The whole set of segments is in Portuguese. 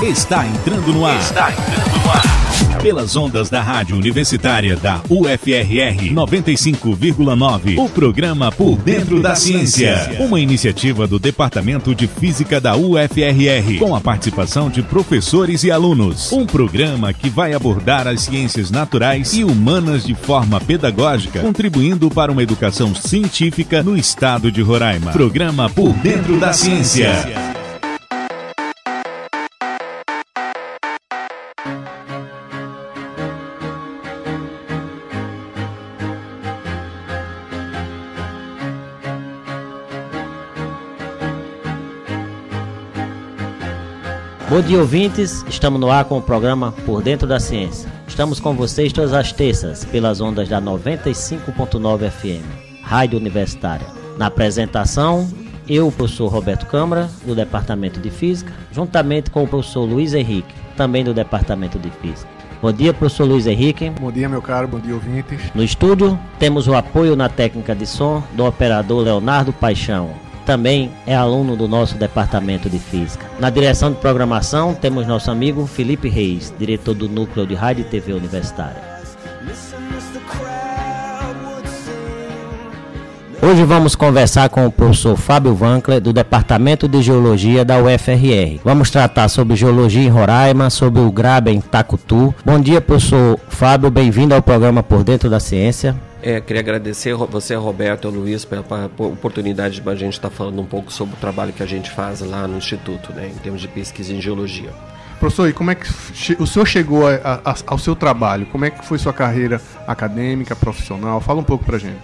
Está entrando no ar. Pelas ondas da Rádio Universitária da UFRR 95,9, o programa Por Dentro da Ciência. Uma iniciativa do Departamento de Física da UFRR, com a participação de professores e alunos. Um programa que vai abordar as ciências naturais e humanas de forma pedagógica, contribuindo para uma educação científica no estado de Roraima. Programa Por Dentro da Ciência. Bom dia, ouvintes, estamos no ar com o programa Por Dentro da Ciência. Estamos com vocês todas as terças, pelas ondas da 95.9 FM, Rádio Universitária. Na apresentação, eu, o professor Roberto Câmara, do Departamento de Física, juntamente com o professor Luiz Henrique, também do Departamento de Física. Bom dia, professor Luiz Henrique. Bom dia, meu caro, bom dia, ouvintes. No estúdio, temos o apoio na técnica de som do operador Leonardo Paixão. Também é aluno do nosso Departamento de Física. Na direção de programação, temos nosso amigo Felipe Reis, diretor do Núcleo de Rádio e TV Universitária. Hoje vamos conversar com o professor Fábio Wankler, do Departamento de Geologia da UFRR. Vamos tratar sobre geologia em Roraima, sobre o Graben Tacutu. Bom dia, professor Fábio, bem-vindo ao programa Por Dentro da Ciência. Queria agradecer você, Roberto e Luiz, pela oportunidade de a gente estar falando um pouco sobre o trabalho que a gente faz lá no Instituto, né, em termos de pesquisa em geologia. Professor, e como é que o senhor chegou ao seu trabalho? Como é que foi sua carreira acadêmica, profissional? Fala um pouco pra gente.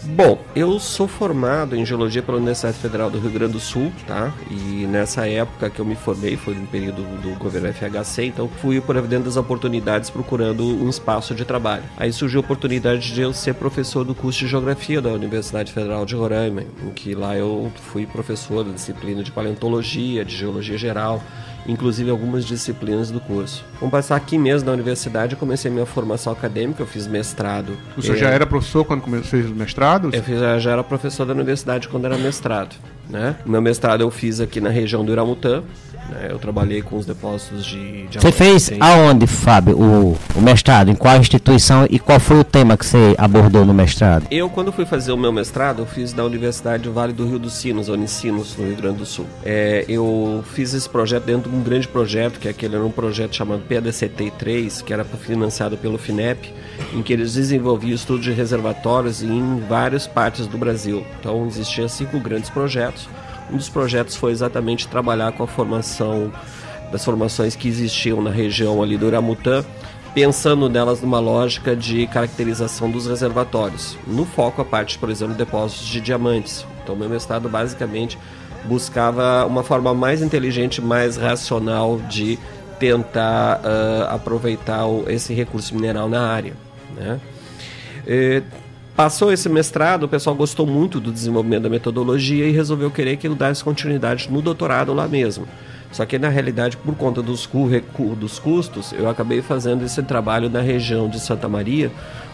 Bom, eu sou formado em Geologia pela Universidade Federal do Rio Grande do Sul, tá? E nessa época que eu me formei, foi no período do governo FHC, então fui por dentro das oportunidades procurando um espaço de trabalho. Aí surgiu a oportunidade de eu ser professor do curso de Geografia da Universidade Federal de Roraima, em que lá eu fui professor da disciplina de Paleontologia, de Geologia Geral, inclusive algumas disciplinas do curso. Vamos passar aqui mesmo na universidade, eu comecei minha formação acadêmica, eu fiz mestrado. O senhor já era professor quando fez o mestrado? Eu já era professor da universidade quando era mestrado, né? O meu mestrado eu fiz aqui na região do Uramutã, né? Eu trabalhei com os depósitos de Você fez aonde, Fábio, o mestrado? Em qual instituição e qual foi o tema que você abordou no mestrado? Eu, quando fui fazer o meu mestrado, eu fiz na Universidade do Vale do Rio dos Sinos, a Unicinos, no Rio Grande do Sul. Eu fiz esse projeto dentro de um grande projeto, que era um projeto chamado PADCT3, que era financiado pelo FINEP, em que eles desenvolviam estudos de reservatórios em várias partes do Brasil. Então, existiam 5 grandes projetos. Um dos projetos foi exatamente trabalhar com a formação das formações que existiam na região ali do Uramutã, pensando nelas numa lógica de caracterização dos reservatórios. No foco, a parte, por exemplo, de depósitos de diamantes. Então, meu mestrado basicamente buscava uma forma mais inteligente, mais racional de tentar aproveitar esse recurso mineral na área, né? Passou esse mestrado, o pessoal gostou muito do desenvolvimento da metodologia e resolveu querer que eu desse continuidade no doutorado lá mesmo. Só que, na realidade, por conta dos custos, eu acabei fazendo esse trabalho na região de Santa Maria,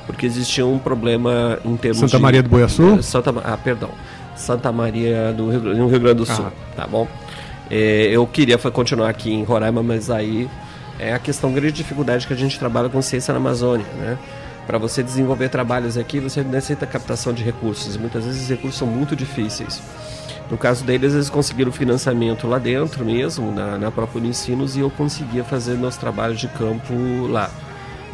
porque existia um problema em termos Santa Maria do Boiaçu? Santa Maria no Rio Grande do Sul, tá bom? Eu queria continuar aqui em Roraima, mas aí é a grande dificuldade que a gente trabalha com ciência na Amazônia, né? Para você desenvolver trabalhos aqui, você necessita captação de recursos. Muitas vezes os recursos são muito difíceis. No caso deles, eles conseguiram financiamento lá dentro mesmo, na própria Unicinos, e eu conseguia fazer meus trabalhos de campo lá.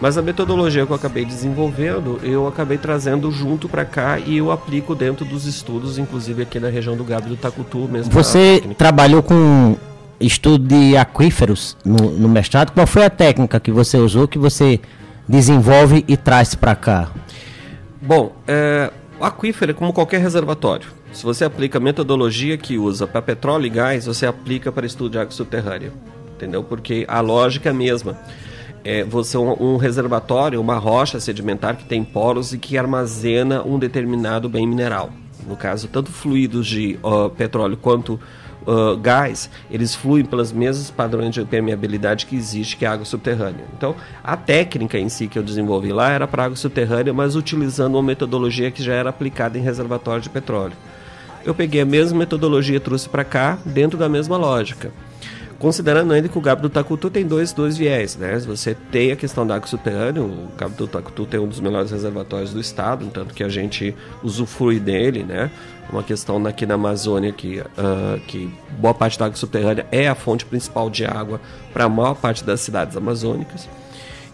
Mas a metodologia que eu acabei desenvolvendo, eu acabei trazendo junto para cá e eu aplico dentro dos estudos, inclusive aqui na região do Graben do Tacutu mesmo. Você trabalhou com estudo de aquíferos no mestrado. Qual foi a técnica que você usou, que você desenvolve e traz para cá? Bom, o aquífero é como qualquer reservatório. Se você aplica a metodologia que usa para petróleo e gás, você aplica para estudo de água subterrânea, entendeu? Porque a lógica é a mesma. Você um reservatório, uma rocha sedimentar que tem poros e que armazena um determinado bem mineral. No caso, tanto fluidos de petróleo quanto gás, eles fluem pelos mesmos padrões de permeabilidade que existe, que é a água subterrânea. Então, a técnica em si que eu desenvolvi lá era para água subterrânea, mas utilizando uma metodologia que já era aplicada em reservatório de petróleo. Eu peguei a mesma metodologia e trouxe para cá, dentro da mesma lógica. Considerando ainda que o Gabi do Tacutu tem dois viés, né? Você tem a questão da água subterrânea, o Gabi do Tacutu tem um dos melhores reservatórios do estado, tanto que a gente usufrui dele, né? Uma questão aqui na Amazônia que boa parte da água subterrânea é a fonte principal de água para a maior parte das cidades amazônicas.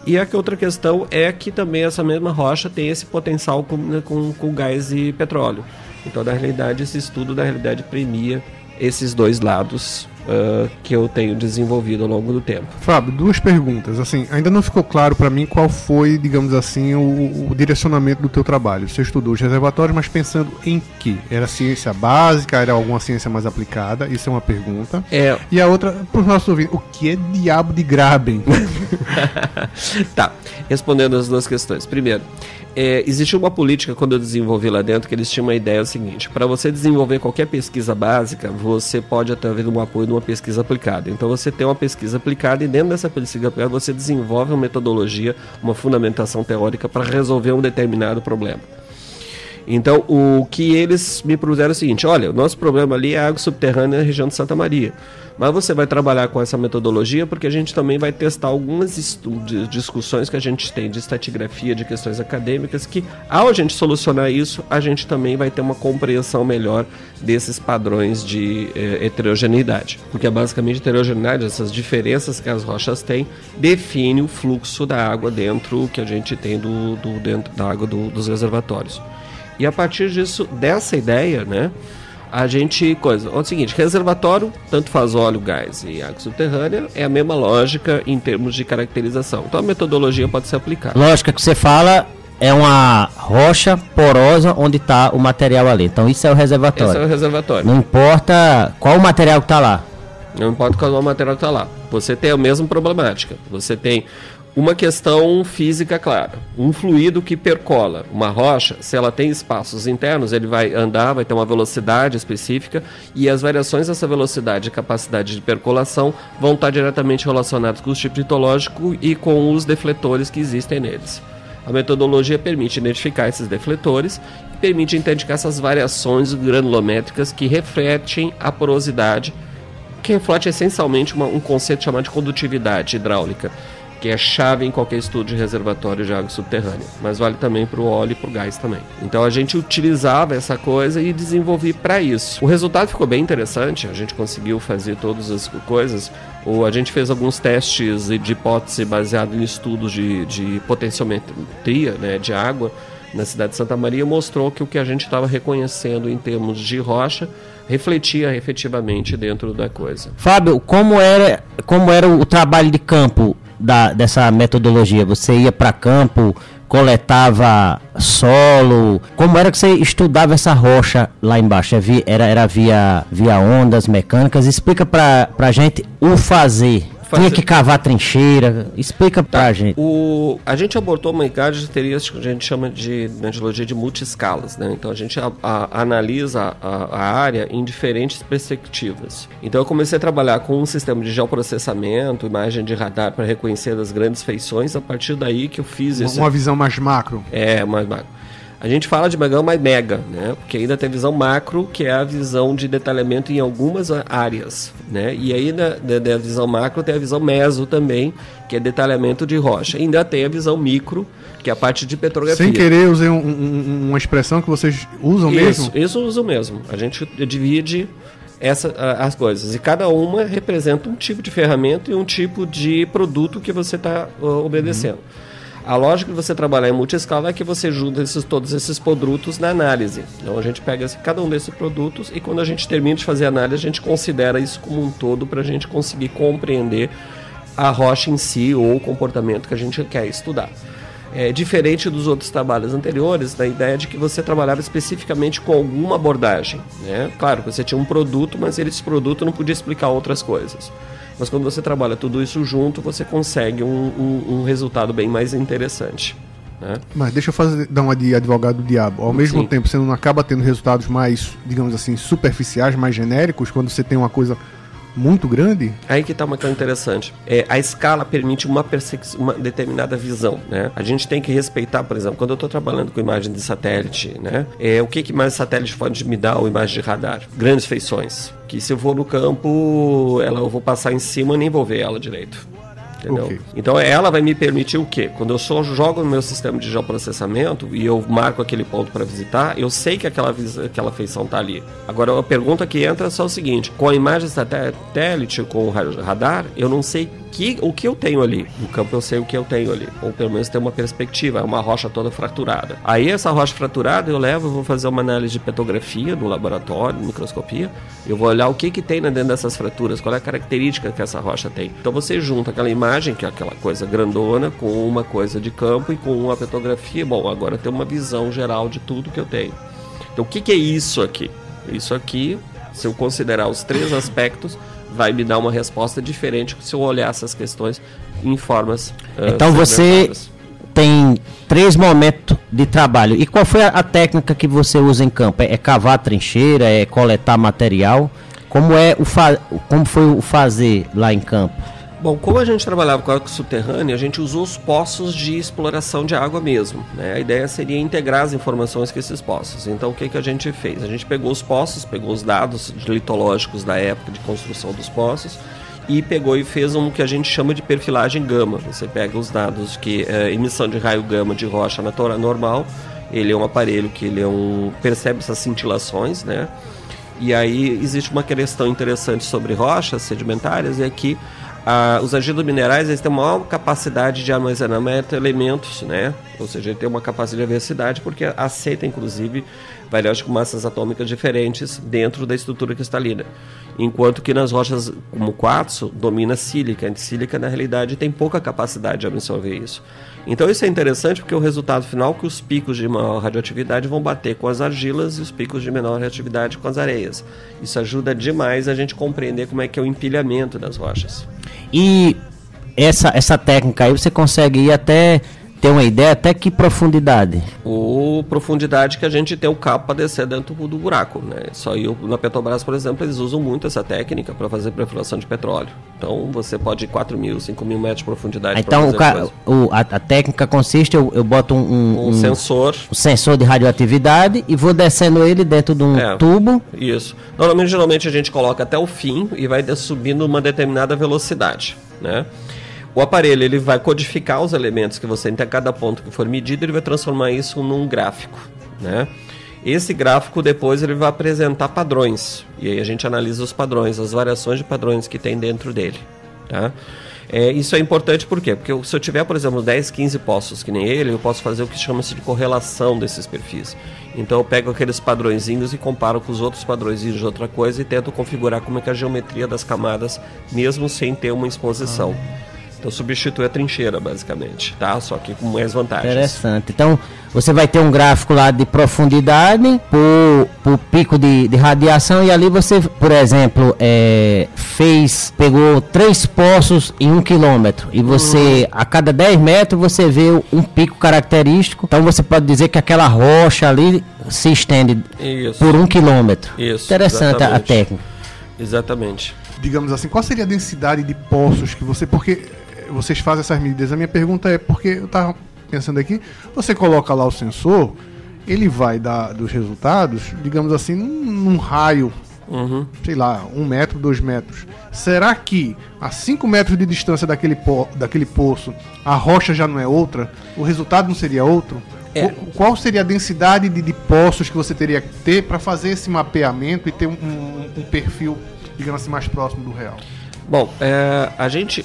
E a outra questão é que também essa mesma rocha tem esse potencial com gás e petróleo. Então, na realidade, esse estudo, na realidade, premia esses dois lados que eu tenho desenvolvido ao longo do tempo. Fábio, duas perguntas. Assim, ainda não ficou claro para mim qual foi, digamos assim, o direcionamento do teu trabalho. Você estudou os reservatórios, mas pensando em que? Era ciência básica? Era alguma ciência mais aplicada? Isso é uma pergunta. E a outra, para os nossos ouvintes, o que é diabo de Graben? Tá, respondendo as duas questões. Primeiro, existe uma política, quando eu desenvolvi lá dentro, que eles tinham uma ideia seguinte: para você desenvolver qualquer pesquisa básica, você pode até haver um apoio de uma pesquisa aplicada. Então você tem uma pesquisa aplicada e dentro dessa pesquisa aplicada você desenvolve uma metodologia, uma fundamentação teórica para resolver um determinado problema. Então o que eles me propuseram é o seguinte: olha, o nosso problema ali é a água subterrânea na região de Santa Maria. Mas você vai trabalhar com essa metodologia porque a gente também vai testar algumas discussões que a gente tem de estratigrafia, de questões acadêmicas, que ao a gente solucionar isso, a gente também vai ter uma compreensão melhor desses padrões de heterogeneidade. Porque basicamente a heterogeneidade, essas diferenças que as rochas têm, define o fluxo da água dentro que a gente tem dentro da água dos reservatórios. E a partir disso, dessa ideia, né, a gente... É o seguinte, reservatório, tanto faz óleo, gás e água subterrânea, é a mesma lógica em termos de caracterização. Então a metodologia pode ser aplicada. Lógica que você fala é uma rocha porosa onde está o material ali. Então isso é o reservatório. Esse é o reservatório. Não importa qual o material que está lá. Não importa qual o material que está lá. Você tem a mesma problemática. Você tem uma questão física clara. Um fluido que percola uma rocha, se ela tem espaços internos, ele vai andar, vai ter uma velocidade específica, e as variações dessa velocidade e capacidade de percolação vão estar diretamente relacionadas com o tipo litológico e com os defletores que existem neles. A metodologia permite identificar esses defletores e permite identificar essas variações granulométricas que refletem a porosidade, que reflete essencialmente um conceito chamado de condutividade hidráulica, que é chave em qualquer estudo de reservatório de água subterrânea, mas vale também para o óleo e para o gás também. Então a gente utilizava essa coisa e desenvolvi para isso. O resultado ficou bem interessante, a gente conseguiu fazer todas as coisas. A gente fez alguns testes de hipótese baseado em estudos de potenciometria, né, de água na cidade de Santa Maria, mostrou que o que a gente estava reconhecendo em termos de rocha refletia efetivamente dentro da coisa. Fábio, como era o trabalho de campo dessa metodologia? Você ia para campo, coletava solo? Como era que você estudava essa rocha lá embaixo? Era via ondas mecânicas? Explica pra gente o fazer. Tinha que cavar trincheira? Explica pra gente. A gente abordou uma característica que a gente chama de metodologia de multi-escalas, né? Então a gente analisa a área em diferentes perspectivas. Então eu comecei a trabalhar com um sistema de geoprocessamento, imagem de radar para reconhecer as grandes feições. A partir daí que eu fiz isso. Uma visão mais macro. Mais macro. A gente fala de megão mais mega, né? Porque ainda tem visão macro, que é a visão de detalhamento em algumas áreas, né? E aí da visão macro tem a visão meso também, que é detalhamento de rocha. E ainda tem a visão micro, que é a parte de petrografia. Sem querer, usei uma expressão que vocês usam mesmo? Isso uso mesmo. A gente divide as coisas. E cada uma representa um tipo de ferramenta e um tipo de produto que você está obedecendo. A lógica de você trabalhar em multi-escala é que você junta todos esses produtos na análise. Então a gente pega cada um desses produtos e quando a gente termina de fazer a análise, a gente considera isso como um todo para a gente conseguir compreender a rocha em si ou o comportamento que a gente quer estudar. Diferente dos outros trabalhos anteriores, da ideia de que você trabalhava especificamente com alguma abordagem, né? Claro, você tinha um produto, mas esse produto não podia explicar outras coisas. Mas quando você trabalha tudo isso junto, você consegue um resultado bem mais interessante, né? Mas deixa eu dar uma de advogado do diabo. Ao mesmo tempo, você não acaba tendo resultados mais, digamos assim, superficiais, mais genéricos, quando você tem uma coisa muito grande? Aí que está uma coisa interessante. A escala permite uma determinada visão, né? A gente tem que respeitar, por exemplo, quando eu estou trabalhando com imagem de satélite, né? O que mais satélite pode me dar ou imagem de radar? Grandes feições. Que se eu vou no campo, eu vou passar em cima e nem vou ver ela direito. Entendeu? Okay. Então ela vai me permitir o quê? Quando eu só jogo no meu sistema de geoprocessamento e eu marco aquele ponto para visitar, eu sei que aquela feição está ali. Agora a pergunta que entra é só o seguinte: com a imagem satélite, com o radar, eu não sei o que eu tenho ali. No campo eu sei o que eu tenho ali, ou pelo menos tem uma perspectiva, é uma rocha toda fraturada. Aí essa rocha fraturada eu vou fazer uma análise de petrografia no laboratório, microscopia, eu vou olhar o que tem dentro dessas fraturas, qual é a característica que essa rocha tem. Então você junta aquela imagem, que é aquela coisa grandona, com uma coisa de campo e com uma petrografia. Bom, agora tem uma visão geral de tudo que eu tenho. Então o que é isso aqui? Isso aqui, se eu considerar os 3 aspectos, vai me dar uma resposta diferente se eu olhar essas questões em formas então você tem 3 momentos de trabalho. E qual foi a técnica que você usa em campo? É cavar trincheira? É coletar material? Como foi o fazer lá em campo? Bom, como a gente trabalhava com água subterrânea, a gente usou os poços de exploração de água mesmo, né? A ideia seria integrar as informações com esses poços. Então, o que a gente fez? A gente pegou os poços, pegou os dados litológicos da época de construção dos poços e pegou e fez um que a gente chama de perfilagem gama. Você pega os dados que emissão de raio gama de rocha normal, ele é um aparelho que percebe essas cintilações, né? E aí existe uma questão interessante sobre rochas sedimentares, é que os agentes minerais, eles têm uma maior capacidade de armazenamento de elementos, né? Ou seja, ele tem uma capacidade de diversidade porque aceita, inclusive, variedades com massas atômicas diferentes dentro da estrutura cristalina. Enquanto que nas rochas como quartzo, domina a sílica. A sílica, na realidade, tem pouca capacidade de absorver isso. Então isso é interessante porque o resultado final é que os picos de maior radioatividade vão bater com as argilas e os picos de menor radioatividade com as areias. Isso ajuda demais a gente compreender como é que é o empilhamento das rochas. E essa técnica aí você consegue ir até ter uma ideia até que profundidade? Profundidade que a gente tem o cabo para descer dentro do buraco, né? Na Petrobras, por exemplo, eles usam muito essa técnica para fazer perfuração de petróleo. Então você pode ir 4.000, 5.000 metros de profundidade. Então a técnica consiste, eu boto um sensor de radioatividade e vou descendo ele dentro de um tubo. Isso. Geralmente a gente coloca até o fim e vai subindo uma determinada velocidade, né? O aparelho ele vai codificar os elementos que você tem a cada ponto que for medido, ele vai transformar isso num gráfico, né? Esse gráfico depois ele vai apresentar padrões, e aí a gente analisa os padrões, as variações de padrões que tem dentro dele, tá? Isso é importante por quê? Porque se eu tiver, por exemplo, 10, 15 poços que nem ele, eu posso fazer o que chama-se de correlação desses perfis. Então eu pego aqueles padrõezinhos e comparo com os outros padrõezinhos de outra coisa e tento configurar como é que é a geometria das camadas, mesmo sem ter uma exposição. Então substitui a trincheira, basicamente, tá? Só que com mais vantagens. Interessante. Então, você vai ter um gráfico lá de profundidade por pico de radiação e ali você, por exemplo, pegou 3 poços em 1 quilômetro e você, a cada 10 metros, você vê um pico característico. Então, você pode dizer que aquela rocha ali se estende por 1 quilômetro. Isso, interessante a técnica. Exatamente. Digamos assim, qual seria a densidade de poços que você... Porque vocês fazem essas medidas. A minha pergunta é porque eu estava pensando aqui, você coloca lá o sensor, ele vai dar dos resultados, digamos assim, num raio, sei lá, 1 metro, 2 metros. Será que a 5 metros de distância daquele poço, a rocha já não é outra? O resultado não seria outro? Qual seria a densidade de poços que você teria que ter para fazer esse mapeamento e ter um perfil, digamos assim, mais próximo do real? Bom,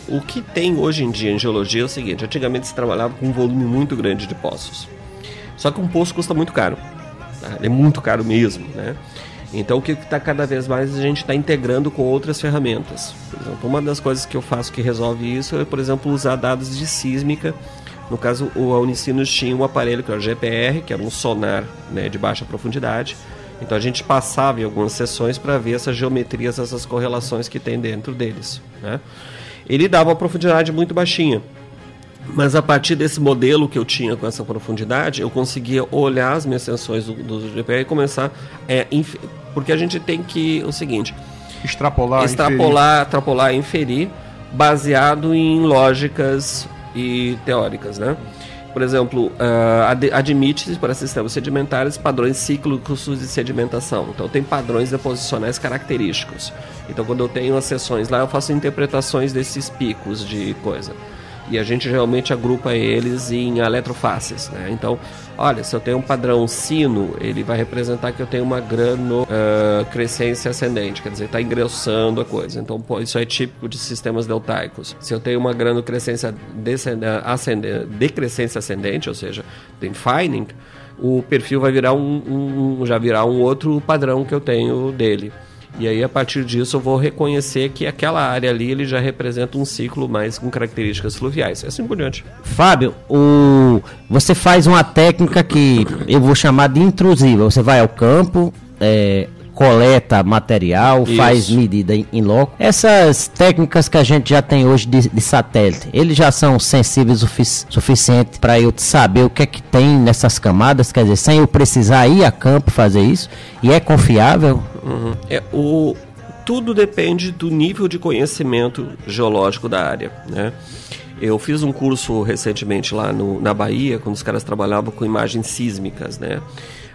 o que tem hoje em dia em geologia é o seguinte: antigamente se trabalhava com um volume muito grande de poços. Só que um poço custa muito caro, tá? Ele é muito caro mesmo, né? Então o que está cada vez mais a gente está integrando com outras ferramentas. Por exemplo, uma das coisas que eu faço que resolve isso é, por exemplo, usar dados de sísmica. No caso, a Unicinos tinha um aparelho que era o GPR, que era um sonar, né, de baixa profundidade. Então a gente passava em algumas sessões para ver essas geometrias, essas correlações que tem dentro deles, né? Ele dava uma profundidade muito baixinha, mas a partir desse modelo que eu tinha com essa profundidade, eu conseguia olhar as minhas sessões do GPR e começar... porque a gente tem que... O seguinte, extrapolar, inferir, baseado em lógicas e teóricas, né? Por exemplo, admite para sistemas sedimentares padrões cíclicos de sedimentação. Então, tem padrões deposicionais característicos. Então, quando eu tenho as sessões lá, eu faço interpretações desses picos de coisa. E a gente realmente agrupa eles em eletrofaces, né? Então, olha, se eu tenho um padrão sino, ele vai representar que eu tenho uma crescência ascendente, quer dizer, está engrossando a coisa. Então, isso é típico de sistemas deltaicos. Se eu tenho uma granocrescência decrescência ascendente, ou seja, defining, o perfil vai virar um outro padrão que eu tenho dele. E aí, a partir disso, eu vou reconhecer que aquela área ali ele já representa um ciclo mais com características fluviais. Assim por diante. Fábio, você faz uma técnica que eu vou chamar de intrusiva. Você vai ao campo, coleta material, isso, faz medida em loco. Essas técnicas que a gente já tem hoje de satélite, eles já são sensíveis o suficiente para eu saber o que é que tem nessas camadas, quer dizer, sem eu precisar ir a campo fazer isso, e é confiável? Uhum. Tudo depende do nível de conhecimento geológico da área, né? Eu fiz um curso recentemente lá na Bahia, quando os caras trabalhavam com imagens sísmicas, né?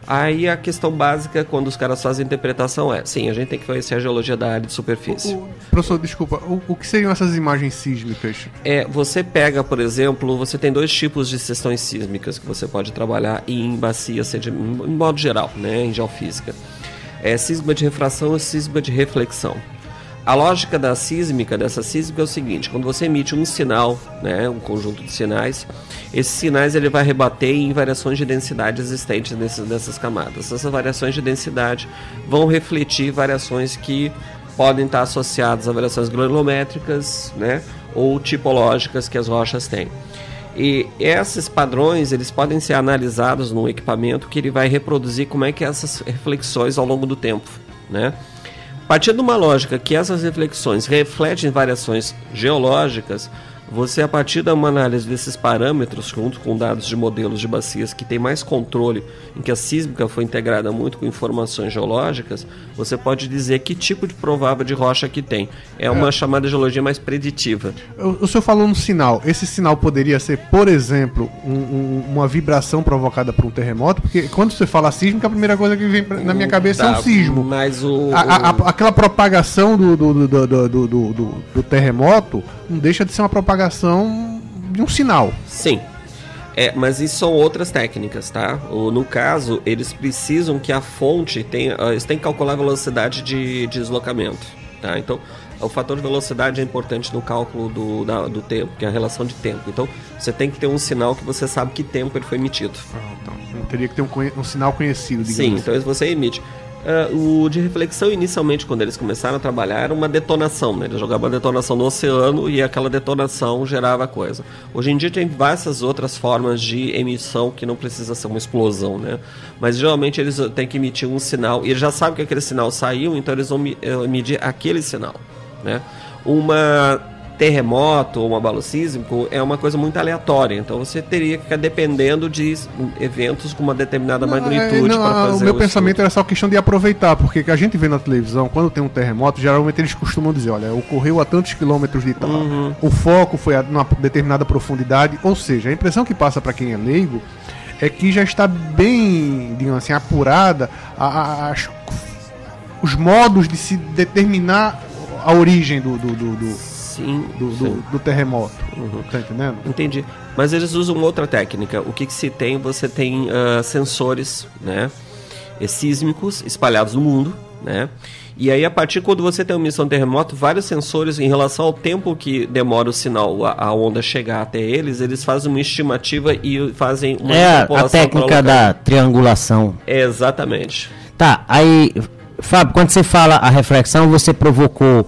Aí a questão básica, quando os caras fazem interpretação sim, a gente tem que conhecer a geologia da área de superfície. Professor, desculpa, o que seriam essas imagens sísmicas? Você pega, por exemplo, você tem dois tipos de seções sísmicas que você pode trabalhar em bacias, em modo geral, né, em geofísica. Sísmica de refração e sísmica de reflexão. A lógica dessa sísmica é o seguinte: quando você emite um sinal, né, um conjunto de sinais, esses sinais ele vai rebater em variações de densidade existentes nessas camadas. Essas variações de densidade vão refletir variações que podem estar associadas a variações granulométricas, né, ou tipológicas que as rochas têm. E esses padrões eles podem ser analisados num equipamento que ele vai reproduzir como é que essas reflexões ao longo do tempo, né? A partir de uma lógica que essas reflexões refletem variações geológicas, você, a partir de uma análise desses parâmetros, junto com dados de modelos de bacias que tem mais controle, em que a sísmica foi integrada muito com informações geológicas, você pode dizer que tipo de provável de rocha que tem. É uma chamada geologia mais preditiva. O senhor falou no sinal. Esse sinal poderia ser, por exemplo, uma vibração provocada por um terremoto? Porque quando você fala sísmica, a primeira coisa que vem na minha cabeça é um sismo. Mas aquela propagação do terremoto não deixa de ser uma propagação de um sinal. Sim. Mas isso são outras técnicas, tá? No caso, eles precisam que a fonte tenha... Eles têm que calcular a velocidade de deslocamento, tá? Então, o fator de velocidade é importante no cálculo do tempo, que é a relação de tempo. Então, você tem que ter um sinal que você sabe que tempo ele foi emitido. Então, teria que ter um sinal conhecido, digamos. Sim, então você emite. O de reflexão, inicialmente, quando eles começaram a trabalhar, era uma detonação, né? Eles jogavam uma detonação no oceano e aquela detonação gerava coisa. Hoje em dia tem várias outras formas de emissão que não precisa ser uma explosão, né? Mas geralmente eles têm que emitir um sinal e eles já sabem que aquele sinal saiu, então eles vão medir aquele sinal, né? Terremoto ou um abalo sísmico é uma coisa muito aleatória, então você teria que ficar dependendo de eventos com uma determinada magnitude para fazer. O meu pensamento era só questão de aproveitar, porque a gente vê na televisão, quando tem um terremoto, geralmente eles costumam dizer, olha, ocorreu a tantos quilômetros de tal, o foco foi a uma determinada profundidade, ou seja, a impressão que passa para quem é leigo é que já está bem, digamos assim, apurada os modos de se determinar a origem do terremoto. Tá entendendo? Entendi. Mas eles usam outra técnica. O que se tem? Você tem sensores, né, sísmicos espalhados no mundo, né? E aí, a partir quando você tem uma emissão de terremoto, vários sensores, em relação ao tempo que demora o sinal, a onda chegar até eles fazem uma estimativa e fazem uma a técnica da triangulação. Exatamente. Tá, aí, Fábio, quando você fala a reflexão, você provocou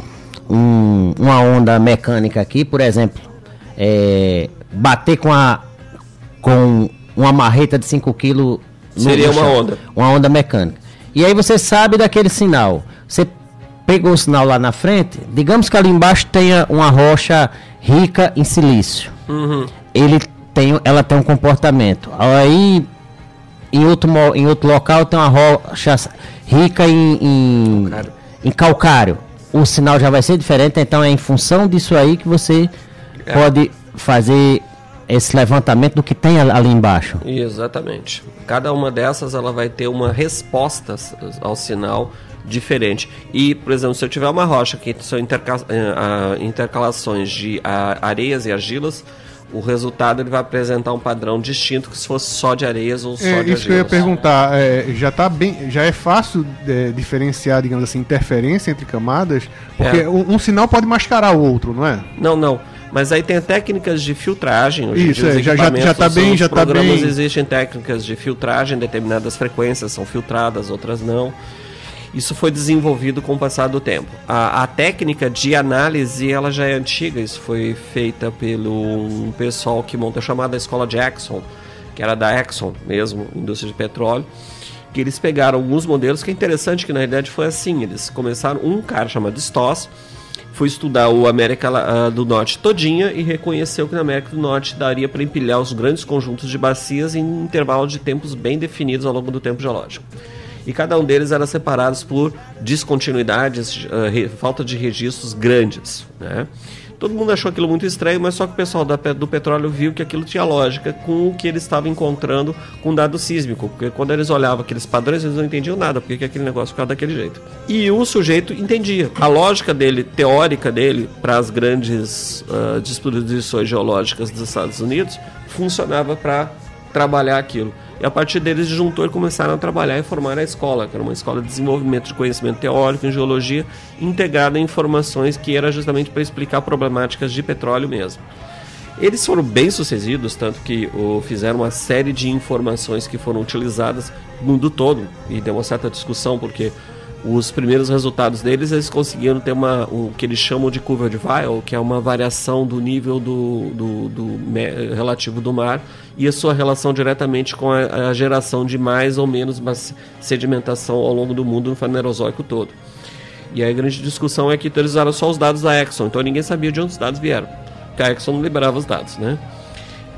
uma onda mecânica aqui, por exemplo, bater com uma marreta de 5 kg seria uma onda. Uma onda mecânica. E aí você sabe daquele sinal. Você pegou o sinal lá na frente, digamos que ali embaixo tenha uma rocha rica em silício. Ela tem um comportamento. Aí em outro local tem uma rocha rica em calcário. o sinal já vai ser diferente, então é em função disso aí que você pode fazer esse levantamento do que tem ali embaixo. Exatamente. Cada uma dessas ela vai ter uma resposta ao sinal diferente. E, por exemplo, se eu tiver uma rocha que são intercalações de areias e argilas, o resultado ele vai apresentar um padrão distinto que se fosse só de areias ou só de argilas. Isso que eu ia perguntar, já é fácil diferenciar, digamos assim, interferência entre camadas, porque um sinal pode mascarar o outro, não é? Não. Mas aí tem técnicas de filtragem. Hoje isso, já está bem, já está bem. Existem técnicas de filtragem, determinadas frequências são filtradas, outras não. Isso foi desenvolvido com o passar do tempo. A técnica de análise ela já é antiga. Isso foi feita pelo um pessoal que monta a chamada Escola de Exxon, que era da Exxon mesmo, indústria de petróleo, que eles pegaram alguns modelos, que é interessante que na realidade foi assim. Eles começaram, um cara chamado Stoss foi estudar o América do Norte todinha e reconheceu que na América do Norte daria para empilhar os grandes conjuntos de bacias em intervalos de tempos bem definidos ao longo do tempo geológico. E cada um deles era separados por descontinuidades, falta de registros grandes, né? Todo mundo achou aquilo muito estranho, mas só que o pessoal do petróleo viu que aquilo tinha lógica com o que eles estavam encontrando com dado sísmico, porque quando eles olhavam aqueles padrões, eles não entendiam nada, porque aquele negócio ficava daquele jeito. E o sujeito entendia. A lógica dele, teórica dele, para as grandes disposições geológicas dos Estados Unidos, funcionava para trabalhar aquilo. E a partir deles juntou e começaram a trabalhar e formar a escola, que era uma escola de desenvolvimento de conhecimento teórico em geologia, integrada em informações que era justamente para explicar problemáticas de petróleo mesmo. Eles foram bem sucedidos, tanto que fizeram uma série de informações que foram utilizadas no mundo todo, e deu uma certa discussão, porque os primeiros resultados deles, eles conseguiram ter o que eles chamam de curva de Weyl, que é uma variação do nível relativo do mar e a sua relação diretamente com a geração de mais ou menos sedimentação ao longo do mundo no Fanerozoico todo. E aí a grande discussão é que eles usaram só os dados da Exxon, então ninguém sabia de onde os dados vieram, porque a Exxon não liberava os dados, né?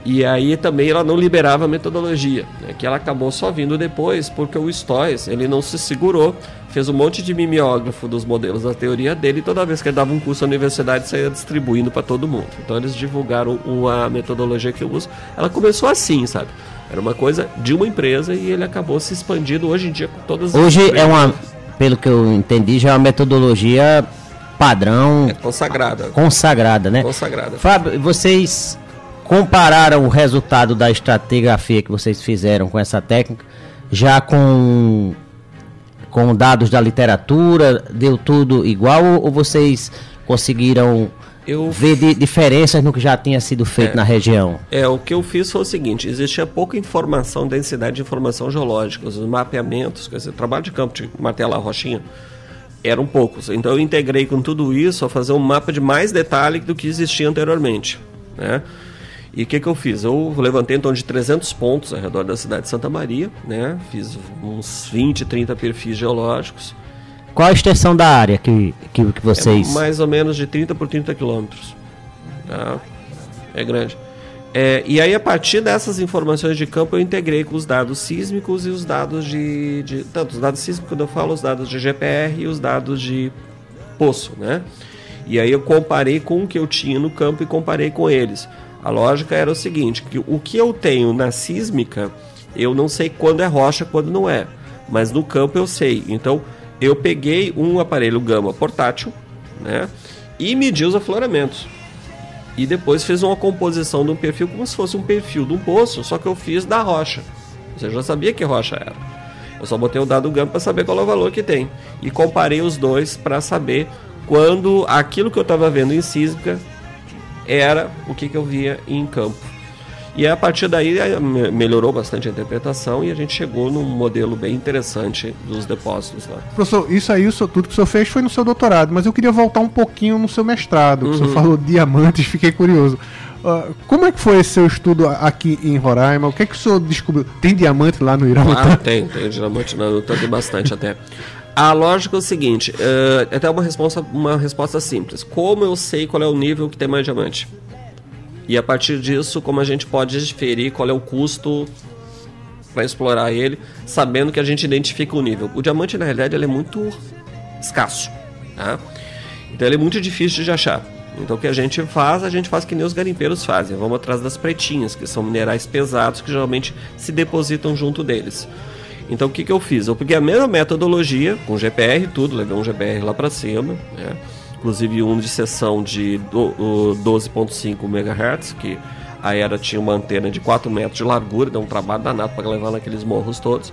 E aí também ela não liberava a metodologia, né, que ela acabou só vindo depois, porque o Stoss, ele não se segurou, fez um monte de mimeógrafo dos modelos da teoria dele, e toda vez que ele dava um curso na universidade, saía distribuindo para todo mundo. Então eles divulgaram a metodologia que eu uso. Ela começou assim, sabe? Era uma coisa de uma empresa e ele acabou se expandindo hoje em dia com todas as Hoje empresas. Pelo que eu entendi, já é uma metodologia padrão... Consagrada, né? Consagrada. Fábio, vocês compararam o resultado da estratigrafia que vocês fizeram com essa técnica já com dados da literatura? Deu tudo igual ou vocês conseguiram ver diferenças no que já tinha sido feito na região? O que eu fiz foi o seguinte: existia pouca informação, densidade de informação geológica, os mapeamentos, quer dizer, trabalho de campo de martelar a rochinha, eram poucos. Então eu integrei com tudo isso a fazer um mapa de mais detalhe do que existia anteriormente, né? E o que eu fiz? Eu levantei em torno de 300 pontos ao redor da cidade de Santa Maria, né? Fiz uns 20, 30 perfis geológicos. Qual a extensão da área que vocês... mais ou menos de 30 por 30 quilômetros. Tá? É grande. E aí, a partir dessas informações de campo, eu integrei com os dados sísmicos e os dados tanto os dados sísmicos, quando eu falo, os dados de GPR e os dados de poço, né? E aí eu comparei com o que eu tinha no campo e comparei com eles. A lógica era o seguinte, que o que eu tenho na sísmica, eu não sei quando é rocha, quando não é. Mas no campo eu sei. Então, eu peguei um aparelho gama portátil, né, e medi os afloramentos. E depois fiz uma composição de um perfil como se fosse um perfil de um poço, só que eu fiz da rocha. Você já sabia que rocha era. Eu só botei o dado gama para saber qual é o valor que tem. E comparei os dois para saber quando aquilo que eu estava vendo em sísmica era o que eu via em campo. E a partir daí melhorou bastante a interpretação e a gente chegou num modelo bem interessante dos depósitos lá. Professor, tudo que o senhor fez foi no seu doutorado, mas eu queria voltar um pouquinho no seu mestrado. O senhor falou de diamantes, fiquei curioso. Como é que foi esse seu estudo aqui em Roraima? O que é que o senhor descobriu? Tem diamante lá no Iramutã? Tem diamante lá no Iramutã, tem bastante até. A lógica é o seguinte, até uma resposta simples. Como eu sei qual é o nível que tem mais diamante? E a partir disso, como a gente pode diferir qual é o custo para explorar ele, sabendo que a gente identifica o nível. O diamante, na realidade, ele é muito escasso, tá? Então ele é muito difícil de achar. Então o que a gente faz que nem os garimpeiros fazem. Vamos atrás das pretinhas, que são minerais pesados que geralmente se depositam junto deles. Então o que eu fiz? Eu peguei a mesma metodologia, com GPR e tudo, levei um GPR lá para cima, né? Inclusive um de seção de 12.5 MHz, que a Era tinha uma antena de 4 metros de largura, deu um trabalho danado para levar naqueles morros todos.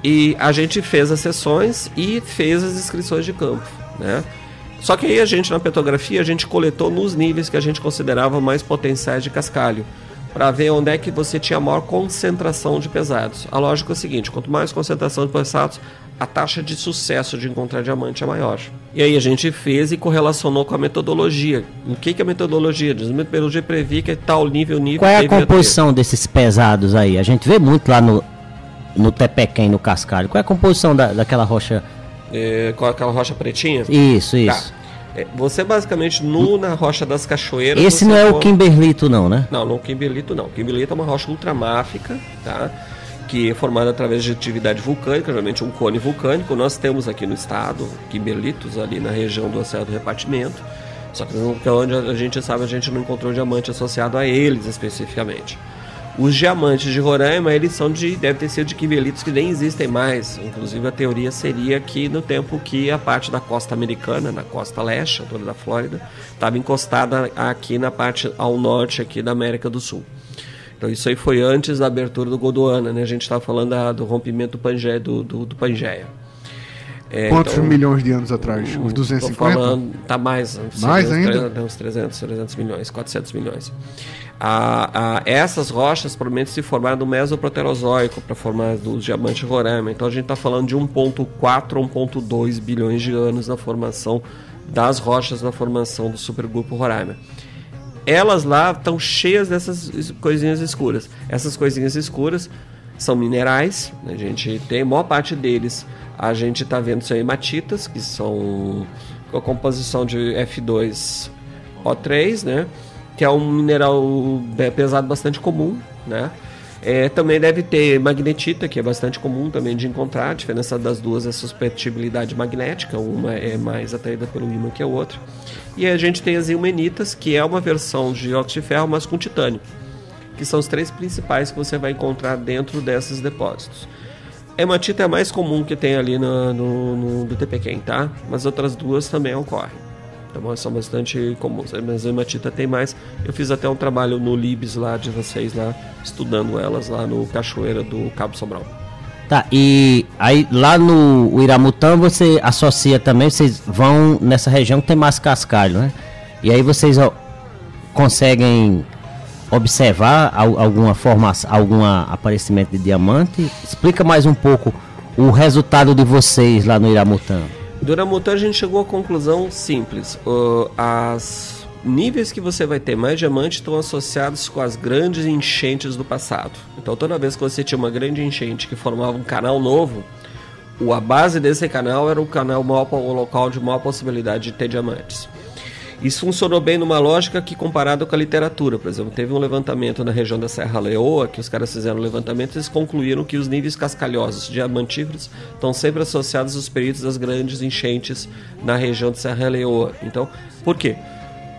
E a gente fez as sessões e fez as inscrições de campo, né? Só que aí a gente, na petrografia, a gente coletou nos níveis que a gente considerava mais potenciais de cascalho, para ver onde é que você tinha maior concentração de pesados. A lógica é o seguinte: quanto mais concentração de pesados, a taxa de sucesso de encontrar diamante é maior. E aí a gente fez e correlacionou com a metodologia. O que é a metodologia? A metodologia previa que tal nível... Qual é a composição desses pesados aí? A gente vê muito lá no Tepequém, no cascalho. Qual é a composição daquela rocha? Com aquela rocha pretinha? Isso. Tá. Você basicamente na rocha das cachoeiras... Esse não é o Kimberlito não, né? Não, o Kimberlito não. O Kimberlito é uma rocha ultramáfica, tá? Que é formada através de atividade vulcânica, geralmente um cone vulcânico. Nós temos aqui no estado Kimberlitos ali na região do Oceano do Repartimento. Só que onde a gente sabe, a gente não encontrou diamante associado a eles especificamente. Os diamantes de Roraima, eles devem ter sido de Kimberlitos que nem existem mais. Inclusive a teoria seria que no tempo que a parte da costa americana, na costa leste, toda da Flórida, estava encostada aqui na parte ao norte aqui da América do Sul. Então isso aí foi antes da abertura do Gondwana, né? A gente estava falando do rompimento do Pangeia. Quantos milhões de anos atrás? Os 250? Falando, tá mais. Mais ainda? Uns 300 milhões, 400 milhões. Essas rochas provavelmente se formaram no Mesoproterozoico para formar os diamantes de Roraima. Então a gente está falando de 1,4 a 1,2 bilhões de anos na formação das rochas, na formação do supergrupo Roraima. Elas lá estão cheias dessas coisinhas escuras. Essas coisinhas escuras são minerais, a gente tem a maior parte deles. A gente está vendo são hematitas, que são com a composição de F2O3, né? Que é um mineral pesado bastante comum, né? Também deve ter magnetita, que é bastante comum também de encontrar. A diferença das duas é a suscetibilidade magnética, uma é mais atraída pelo ímã que a outra. E a gente tem as ilmenitas, que é uma versão de óxido de ferro, mas com titânio, que são os três principais que você vai encontrar dentro desses depósitos. A hematita é a mais comum que tem ali no Tepequém, tá? Mas outras duas também ocorrem. Então são bastante comuns. Mas a hematita tem mais. Eu fiz até um trabalho no Libs lá de vocês lá, estudando elas lá no Cachoeira do Cabo Sobral. Tá, e aí lá no Iramutã você associa também, vocês vão nessa região que tem mais cascalho, né? E aí vocês conseguem observar alguma formação, algum aparecimento de diamante? Explica mais um pouco o resultado de vocês lá no Iramutã. Do Iramutã a gente chegou à conclusão simples. As níveis que você vai ter mais diamante estão associados com as grandes enchentes do passado. Então toda vez que você tinha uma grande enchente que formava um canal novo, a base desse canal era o local de maior possibilidade de ter diamantes. Isso funcionou bem numa lógica que, comparado com a literatura, por exemplo, teve um levantamento na região da Serra Leoa, que os caras fizeram um levantamento e eles concluíram que os níveis cascalhosos diamantíferos estão sempre associados aos períodos das grandes enchentes na região de Serra Leoa. Então, por quê?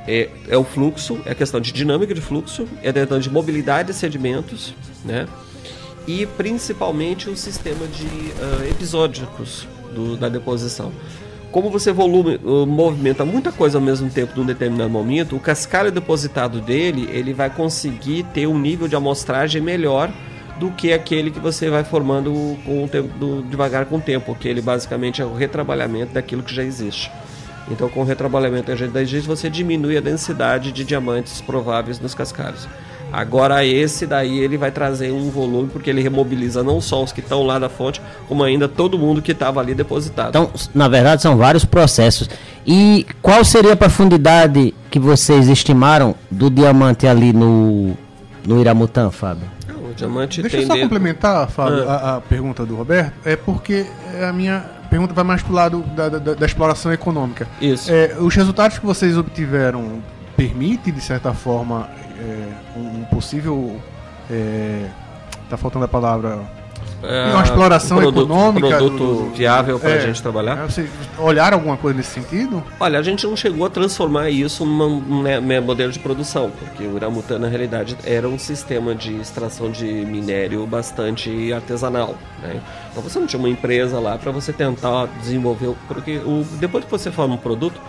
É o fluxo, é a questão de dinâmica de fluxo, é a questão de mobilidade de sedimentos, né? E principalmente o sistema de episódicos da deposição. Como você movimenta muita coisa ao mesmo tempo num determinado momento, o cascalho depositado dele, ele vai conseguir ter um nível de amostragem melhor do que aquele que você vai formando com o tempo, devagar com o tempo, que ele basicamente é o retrabalhamento daquilo que já existe. Então, com o retrabalhamento que já existe, você diminui a densidade de diamantes prováveis nos cascalhos. Agora esse daí ele vai trazer um volume, porque ele remobiliza não só os que estão lá da fonte, como ainda todo mundo que estava ali depositado. Então, na verdade, são vários processos. E qual seria a profundidade que vocês estimaram do diamante ali no Iramutã, Fábio? O diamante Deixa eu só complementar, Fábio, a pergunta do Roberto, porque a minha pergunta vai mais para o lado da exploração econômica. Isso. Os resultados que vocês obtiveram permitem, de certa forma, um possível... tá faltando a palavra... uma exploração econômica. Produto viável para a gente trabalhar. Vocês olharam alguma coisa nesse sentido? Olha, a gente não chegou a transformar isso num modelo de produção, porque o Iramutã, na realidade, era um sistema de extração de minério bastante artesanal, né? Então você não tinha uma empresa lá para você tentar desenvolver, porque depois que você forma um produto,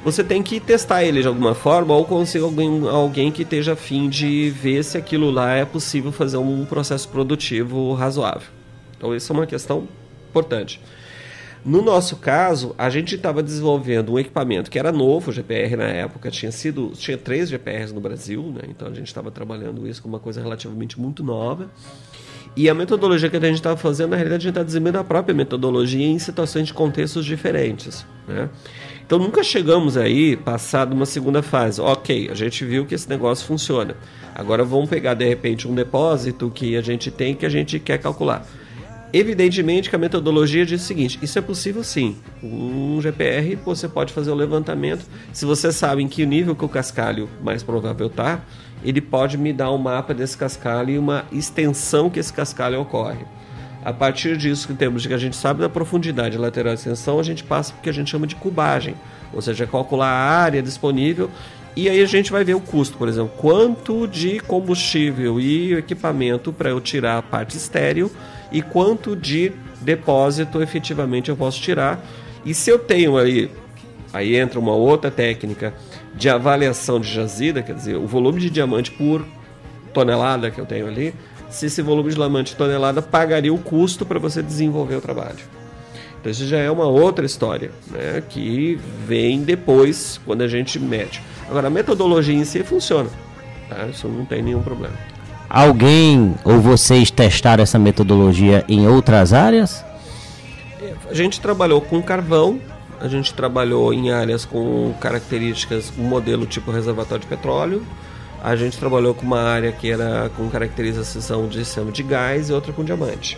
você tem que testar ele de alguma forma ou conseguir alguém que esteja a fim de ver se aquilo lá é possível fazer um processo produtivo razoável. Então isso é uma questão importante. No nosso caso, a gente estava desenvolvendo um equipamento que era novo, o GPR na época, tinha 3 GPRs no Brasil, né? Então a gente estava trabalhando isso com uma coisa relativamente muito nova. E a metodologia que a gente estava fazendo, na realidade, a gente está desenvolvendo a própria metodologia em situações de contextos diferentes, né? Então nunca chegamos aí, passado uma segunda fase. Ok, a gente viu que esse negócio funciona. Agora vamos pegar, de repente, um depósito que a gente tem, que a gente quer calcular. Evidentemente que a metodologia diz o seguinte: isso é possível sim. Um GPR você pode fazer o levantamento. Se você sabe em que nível que o cascalho mais provável está, ele pode me dar um mapa desse cascalho e uma extensão que esse cascalho ocorre. A partir disso, em termos de que a gente sabe da profundidade lateral de extensão, a gente passa para o que a gente chama de cubagem, ou seja, calcular a área disponível, e aí a gente vai ver o custo, por exemplo, quanto de combustível e equipamento para eu tirar a parte estéril e quanto de depósito efetivamente eu posso tirar. E se eu tenho aí entra uma outra técnica de avaliação de jazida, quer dizer, o volume de diamante por tonelada que eu tenho ali, se esse volume de diamante tonelada pagaria o custo para você desenvolver o trabalho. Então isso já é uma outra história, né, que vem depois quando a gente mede. Agora a metodologia em si funciona, tá? Isso não tem nenhum problema. Alguém ou vocês testaram essa metodologia em outras áreas? A gente trabalhou com carvão, a gente trabalhou em áreas com características, um modelo tipo reservatório de petróleo. A gente trabalhou com uma área que era com caracterização de sistema de gás e outra com diamante.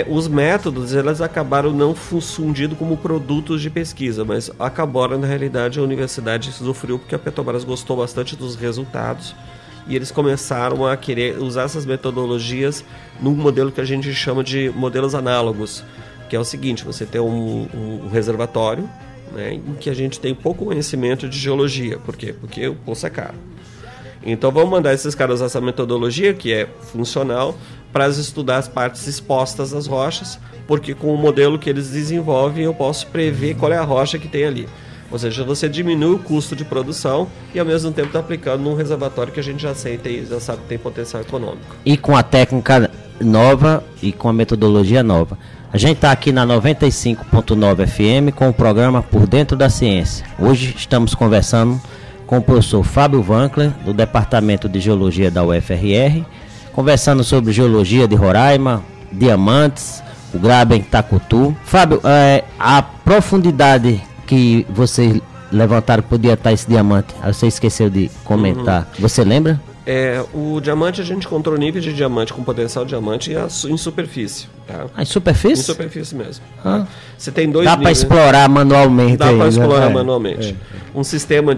Os métodos eles acabaram não fundindo como produtos de pesquisa, mas acabaram, na realidade, a universidade sofreu porque a Petrobras gostou bastante dos resultados e eles começaram a querer usar essas metodologias num modelo que a gente chama de modelos análogos, que é o seguinte: você tem um reservatório, né, em que a gente tem pouco conhecimento de geologia. Por quê? Porque o poço é caro. Então vamos mandar esses caras usar essa metodologia, que é funcional, para estudar as partes expostas às rochas, porque com o modelo que eles desenvolvem eu posso prever qual é a rocha que tem ali. Ou seja, você diminui o custo de produção e ao mesmo tempo está aplicando num reservatório que a gente já aceita e já sabe que tem potencial econômico. E com a técnica nova e com a metodologia nova. A gente está aqui na 95.9 FM com o programa Por Dentro da Ciência. Hoje estamos conversando com o professor Fábio Wankler, do Departamento de Geologia da UFRR, conversando sobre geologia de Roraima, diamantes, o Graben Tacutu. Fábio, a profundidade que vocês levantaram podia estar esse diamante, você esqueceu de comentar. Você lembra? O diamante, a gente encontrou nível de diamante com potencial de diamante em superfície. Tá? Em superfície? Em superfície mesmo. Tá? Você tem dois níveis. Dá para explorar manualmente. Dá para explorar manualmente. Um sistema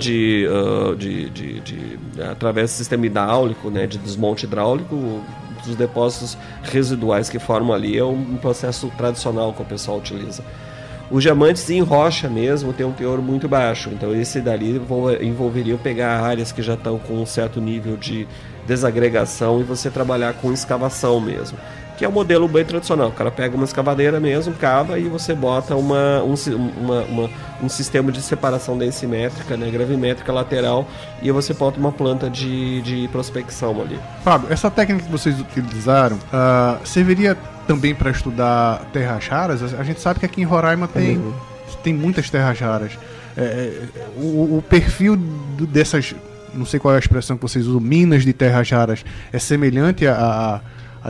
através do sistema hidráulico, né, de desmonte hidráulico, dos depósitos residuais que formam ali, é um processo tradicional que o pessoal utiliza. Os diamantes em rocha mesmo tem um teor muito baixo, então esse dali envolveria pegar áreas que já estão com um certo nível de desagregação e você trabalhar com escavação mesmo, que é um modelo bem tradicional. O cara pega uma escavadeira mesmo, cava e você bota um sistema de separação densimétrica, né, gravimétrica lateral, e você bota uma planta de prospecção ali. Fábio, essa técnica que vocês utilizaram serviria também para estudar terras raras? A gente sabe que aqui em Roraima tem muitas terras raras. O perfil dessas, não sei qual é a expressão que vocês usam, minas de terras raras, é semelhante a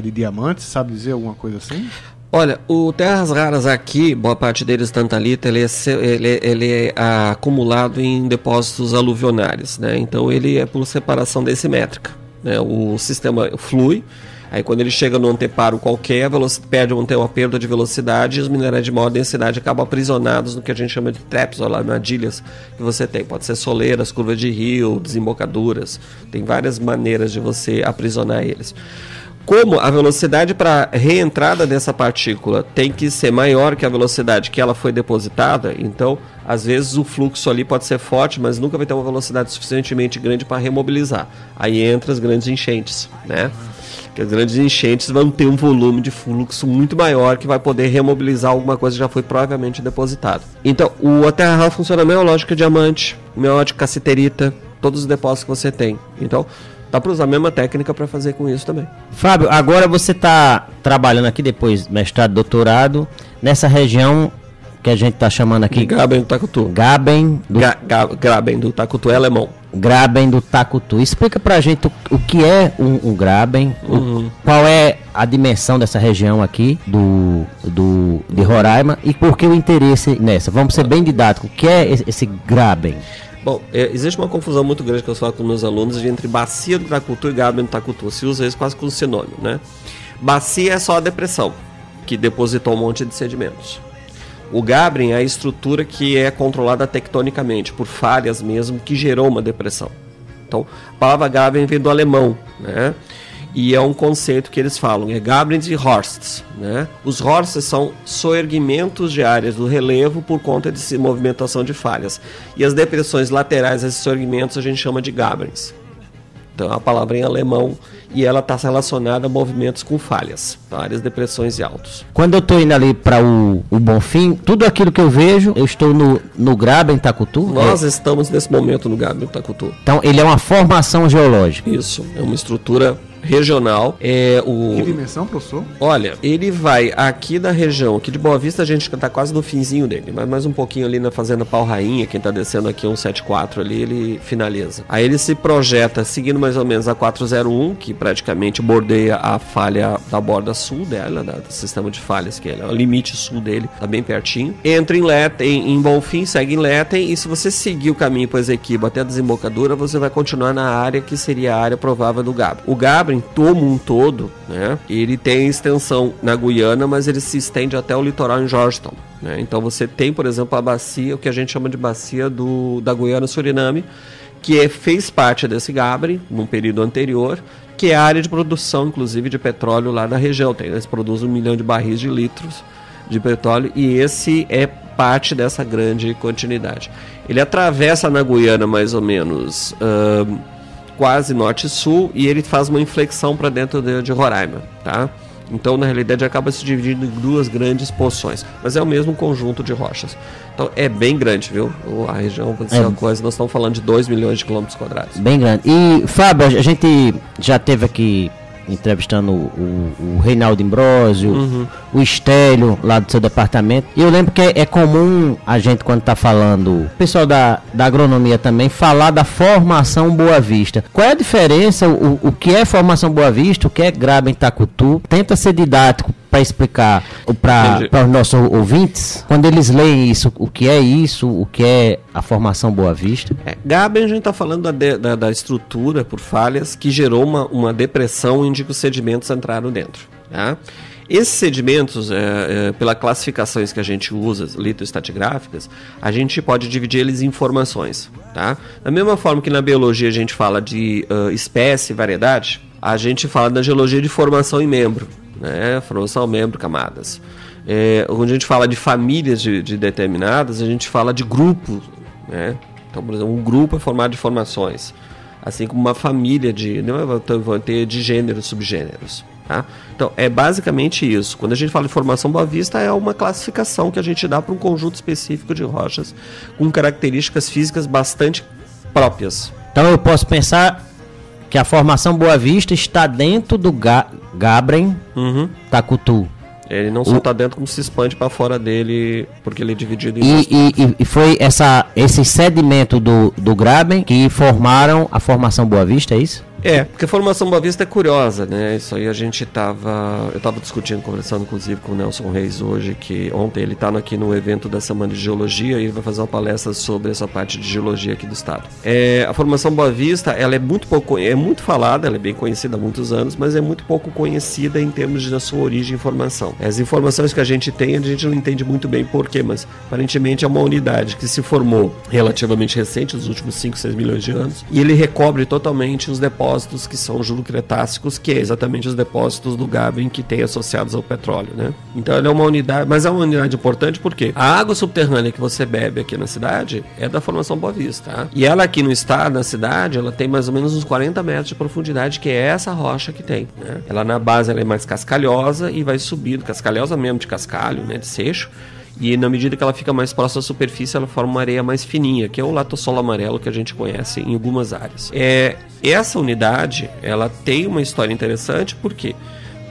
de diamantes? Sabe dizer alguma coisa assim? Olha, o terras raras aqui, boa parte deles, tantalita, ele é acumulado em depósitos aluvionários, né? Então ele é por separação densimétrica, né? O sistema flui. Aí quando ele chega num anteparo qualquer, perde uma perda de velocidade e os minerais de maior densidade acabam aprisionados no que a gente chama de traps, ou armadilhas que você tem. Pode ser soleiras, curvas de rio, desembocaduras. Tem várias maneiras de você aprisionar eles. Como a velocidade para reentrada dessa partícula tem que ser maior que a velocidade que ela foi depositada, então às vezes o fluxo ali pode ser forte, mas nunca vai ter uma velocidade suficientemente grande para remobilizar. Aí entra as grandes enchentes, né? Que as grandes enchentes vão ter um volume de fluxo muito maior que vai poder remobilizar alguma coisa que já foi provavelmente depositada. Então, a terra rala funciona a mesma lógica diamante, mesma lógica cassiterita, todos os depósitos que você tem. Então, dá para usar a mesma técnica para fazer com isso também. Fábio, agora você está trabalhando aqui, depois mestrado, doutorado, nessa região que a gente está chamando aqui... Graben do Tacutu. Graben do Tacutu é alemão. Graben do Tacutu. Explica pra gente o que é um Graben, qual é a dimensão dessa região aqui de Roraima e por que o interesse nessa. Vamos ser bem didáticos. O que é esse Graben? Bom, existe uma confusão muito grande que eu falo com meus alunos entre bacia do Tacutu e Graben do Tacutu. Se usa isso quase como sinônimo, né? Bacia é só a depressão, que depositou um monte de sedimentos. O Graben é a estrutura que é controlada tectonicamente, por falhas mesmo, que gerou uma depressão. Então, a palavra Graben vem do alemão, né? E é um conceito que eles falam, é Grabens e Horsts, né? Os Horsts são soerguimentos de áreas do relevo por conta de movimentação de falhas. E as depressões laterais a esses soerguimentos a gente chama de Grabens. Então, a palavra em alemão, e ela está relacionada a movimentos com falhas, várias depressões e altos. Quando eu estou indo ali para o Bonfim, tudo aquilo que eu vejo, eu estou no Graben Tacutu? Nós estamos nesse momento no Graben Tacutu. Então, ele é uma formação geológica? Isso, é uma estrutura regional. Que dimensão, professor? Olha, ele vai aqui da região, aqui de Boa Vista a gente está quase no finzinho dele, mas mais um pouquinho ali na Fazenda Pau Rainha, quem está descendo aqui 174 ali, ele finaliza. Aí ele se projeta seguindo mais ou menos a 401, que praticamente bordeia a falha da borda sul dela, do sistema de falhas, que é o limite sul dele, tá bem pertinho. Entra em Bonfim, segue em Letem, e se você seguir o caminho para Esequibo até a desembocadura, você vai continuar na área que seria a área provável do Graben. O Graben, como um todo, né, ele tem extensão na Guiana, mas ele se estende até o litoral em Georgetown, né? Então você tem, por exemplo, a bacia, o que a gente chama de bacia da Guiana-Suriname, que fez parte desse Graben num período anterior, que é a área de produção, inclusive, de petróleo lá na região. Eles produzem 1 milhão de barris de litros de petróleo, e esse é parte dessa grande continuidade. Ele atravessa na Guiana mais ou menos quase norte e sul, e ele faz uma inflexão para dentro de Roraima, tá? Então, na realidade, acaba se dividindo em duas grandes porções, mas é o mesmo conjunto de rochas. Então, é bem grande, viu? A região, pode ser uma coisa, nós estamos falando de 2 milhões de quilômetros quadrados. Bem grande. E, Fábio, a gente já teve aqui entrevistando o Reinaldo Imbrósio, o Estélio, lá do seu departamento. E eu lembro que é comum a gente, quando está falando, o pessoal da agronomia também, falar da formação Boa Vista. Qual é a diferença, o que é formação Boa Vista, o que é Graben Tacutu? Tenta ser didático para explicar para os nossos ouvintes, quando eles leem isso, o que é a formação Boa Vista. Graben, a gente está falando da estrutura por falhas que gerou uma depressão onde os sedimentos entraram dentro, tá? Esses sedimentos, pela classificações que a gente usa, litoestratigráficas, a gente pode dividir eles em formações, tá? Da mesma forma que na biologia a gente fala de espécie e variedade, a gente fala da geologia de formação em membro, né? Formação membro, camadas. Quando a gente fala de famílias de determinadas, a gente fala de grupos, né? Então, por exemplo, um grupo é formado de formações, assim como uma família vai ter de gêneros, subgêneros, tá? Então, é basicamente isso. Quando a gente fala de formação Boa Vista, é uma classificação que a gente dá para um conjunto específico de rochas com características físicas bastante próprias. Então, eu posso pensar que a formação Boa Vista está dentro do Graben Tacutu. Ele não só está dentro, como se expande para fora dele, porque ele é dividido em e foi esse sedimento do Graben que formaram a formação Boa Vista, é isso? Porque a formação Boa Vista é curiosa, né? Isso aí eu estava discutindo, conversando inclusive com o Nelson Reis hoje, que ontem ele está aqui no evento da Semana de Geologia e ele vai fazer uma palestra sobre essa parte de geologia aqui do estado. A formação Boa Vista, ela é muito falada, ela é bem conhecida há muitos anos, mas é muito pouco conhecida em termos da sua origem e formação. As informações que a gente tem, a gente não entende muito bem por quê, mas aparentemente é uma unidade que se formou relativamente recente, nos últimos 5, 6 milhões de anos, e ele recobre totalmente os depósitos depósitos que são julocretácicos, que é exatamente os depósitos do Gabbing que tem associados ao petróleo, né? Então ela é uma unidade, mas é uma unidade importante porque a água subterrânea que você bebe aqui na cidade é da formação Boa Vista, tá? E ela aqui no estado, na cidade, ela tem mais ou menos uns 40 metros de profundidade, que é essa rocha que tem, né? Ela na base ela é mais cascalhosa e vai subindo, cascalhosa mesmo, de cascalho, né, de seixo. E na medida que ela fica mais próxima à superfície, ela forma uma areia mais fininha, que é o latossolo amarelo que a gente conhece em algumas áreas. Essa unidade, ela tem uma história interessante, por quê?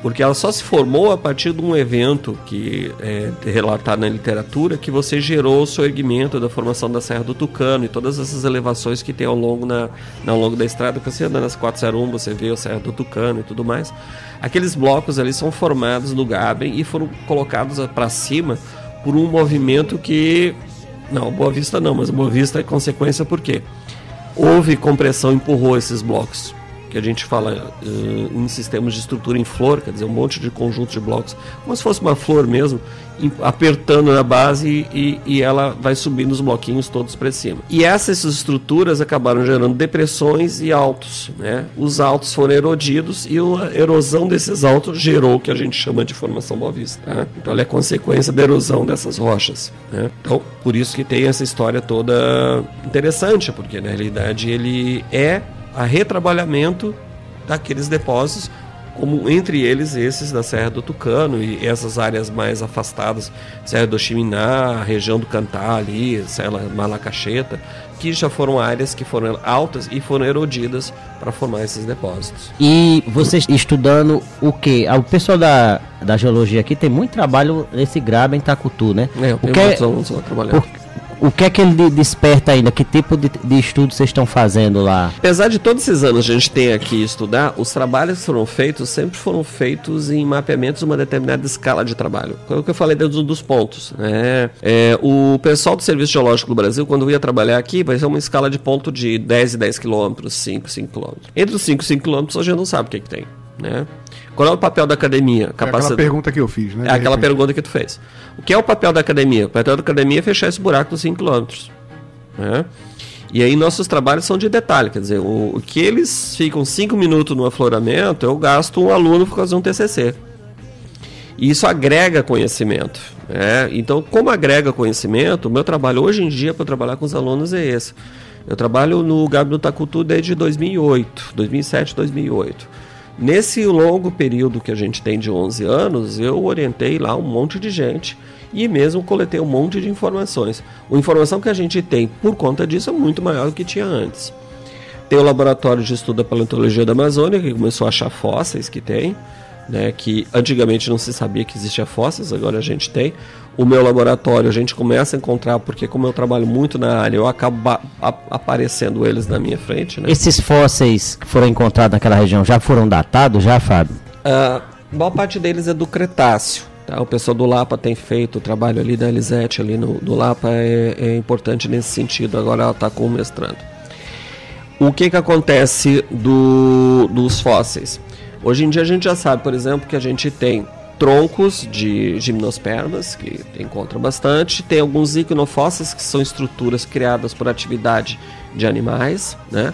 Porque ela só se formou a partir de um evento que é relatado na literatura, que você gerou o seu erguimento da formação da Serra do Tucano e todas essas elevações que tem ao longo da estrada, que você anda nas 401, você vê a Serra do Tucano e tudo mais. Aqueles blocos ali são formados no Gabbing e foram colocados para cima por um movimento que... Não, Boa Vista não, mas Boa Vista é consequência porque houve compressão, empurrou esses blocos, que a gente fala em sistemas de estrutura em flor, quer dizer, um monte de conjunto de blocos, como se fosse uma flor mesmo, apertando na base e ela vai subindo os bloquinhos todos para cima. E essas estruturas acabaram gerando depressões e altos, né? Os altos foram erodidos e a erosão desses altos gerou o que a gente chama de formação Boa Vista, tá? Então ela é consequência da erosão dessas rochas, né? Então, por isso que tem essa história toda interessante, porque na realidade ele é a retrabalhamento daqueles depósitos, como entre eles esses da Serra do Tucano e essas áreas mais afastadas, Serra do Chiminá, região do Cantá ali, Serra Malacacheta, que já foram áreas que foram altas e foram erodidas para formar esses depósitos. E vocês estudando o quê? O pessoal da geologia aqui tem muito trabalho nesse Gabbing em Tacutu, né? O que é que ele desperta ainda? Que tipo de estudo vocês estão fazendo lá? Apesar de todos esses anos a gente ter aqui estudar, os trabalhos que foram feitos sempre foram feitos em mapeamentos de uma determinada escala de trabalho. É o que eu falei dentro dos pontos, né? O pessoal do Serviço Geológico do Brasil, quando ia trabalhar aqui, vai ser uma escala de ponto de 10 e 10 quilômetros, 5 quilômetros. Entre os 5 e 5 quilômetros a gente não sabe o que tem, né? Qual é o papel da academia? Aquela pergunta que eu fiz, né? É aquela pergunta que tu fez. O que é o papel da academia? O papel da academia é fechar esse buraco dos 5 km. Né? E aí nossos trabalhos são de detalhe, quer dizer, o que eles ficam 5 minutos no afloramento, eu gasto um aluno para fazer um TCC. E isso agrega conhecimento. Né? Então, como agrega conhecimento, o meu trabalho hoje em dia para trabalhar com os alunos é esse. Eu trabalho no Gabbing do Tacutu desde 2007, 2008. Nesse longo período que a gente tem de 11 anos, eu orientei lá um monte de gente e mesmo coletei um monte de informações. A informação que a gente tem por conta disso é muito maior do que tinha antes. Tem o Laboratório de Estudo da Paleontologia da Amazônia, que começou a achar fósseis que tem, né, que antigamente não se sabia que existia fósseis, agora a gente tem. O meu laboratório a gente começa a encontrar, porque como eu trabalho muito na área, eu acabo aparecendo eles na minha frente, né? Esses fósseis que foram encontrados naquela região já foram datados, já, Fábio? A maior parte deles é do Cretáceo. Tá? O pessoal do Lapa tem feito o trabalho ali da Elisete, ali no Lapa é importante nesse sentido, agora ela está com o mestrando. O que acontece dos fósseis? Hoje em dia a gente já sabe, por exemplo, que a gente tem troncos de gimnospermas, que encontra bastante, tem alguns iconofósseis, que são estruturas criadas por atividade de animais, né?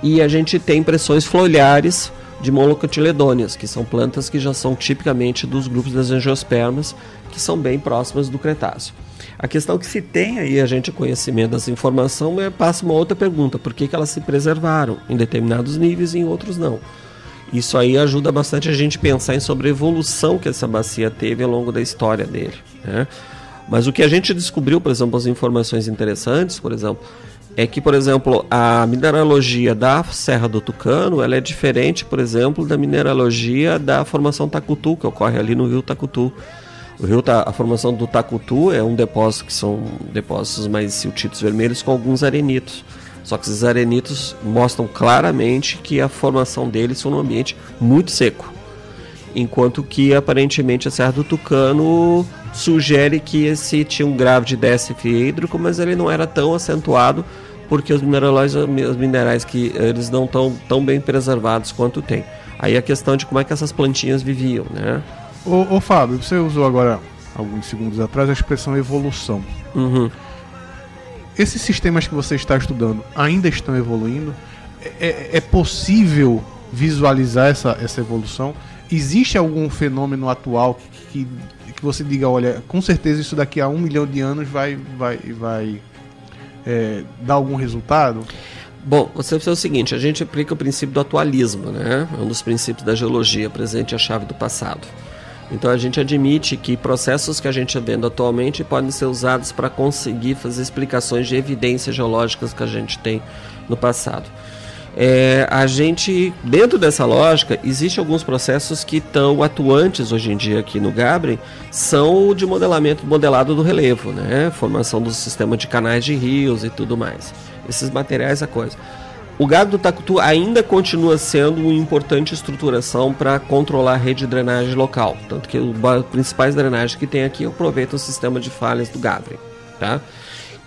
E a gente tem impressões foliares de monocotiledôneas, que são plantas que já são tipicamente dos grupos das angiospermas, que são bem próximas do Cretáceo. A questão que se tem aí, a gente conhecimento dessa informação, passa uma outra pergunta: por que elas se preservaram em determinados níveis e em outros não? Isso aí ajuda bastante a gente pensar sobre a evolução que essa bacia teve ao longo da história dele, né? Mas o que a gente descobriu, por exemplo, as informações interessantes, por exemplo, é que, por exemplo, a mineralogia da Serra do Tucano, ela é diferente, por exemplo, da mineralogia da formação Tacutu, que ocorre ali no rio Tacutu. A formação do Tacutu é um depósito que são depósitos mais siltitos vermelhos com alguns arenitos. Só que esses arenitos mostram claramente que a formação deles foi num ambiente muito seco. Enquanto que, aparentemente, a Serra do Tucano sugere que esse tinha um grau de déficit hídrico, mas ele não era tão acentuado, porque os minerais que eles não estão tão bem preservados quanto tem. Aí a questão de como é que essas plantinhas viviam, né? Ô Fábio, você usou agora, alguns segundos atrás, a expressão evolução. Uhum. Esses sistemas que você está estudando ainda estão evoluindo? é possível visualizar essa evolução? Existe algum fenômeno atual que você diga, olha, com certeza isso daqui a 1 milhão de anos vai dar algum resultado? Bom, você precisa o seguinte, a gente aplica o princípio do atualismo, né? É um dos princípios da geologia, presente é a chave do passado. Então a gente admite que processos que a gente está vendo atualmente podem ser usados para conseguir fazer explicações de evidências geológicas que a gente tem no passado. A gente, dentro dessa lógica, existem alguns processos que estão atuantes hoje em dia aqui no Gabriel, são de modelado do relevo, né? Formação do sistema de canais de rios e tudo mais. Esses materiais, a coisa. O Gabriel do Tacutu ainda continua sendo uma importante estruturação para controlar a rede de drenagem local. Tanto que os principais drenagens que tem aqui aproveitam o sistema de falhas do Gabriel, tá?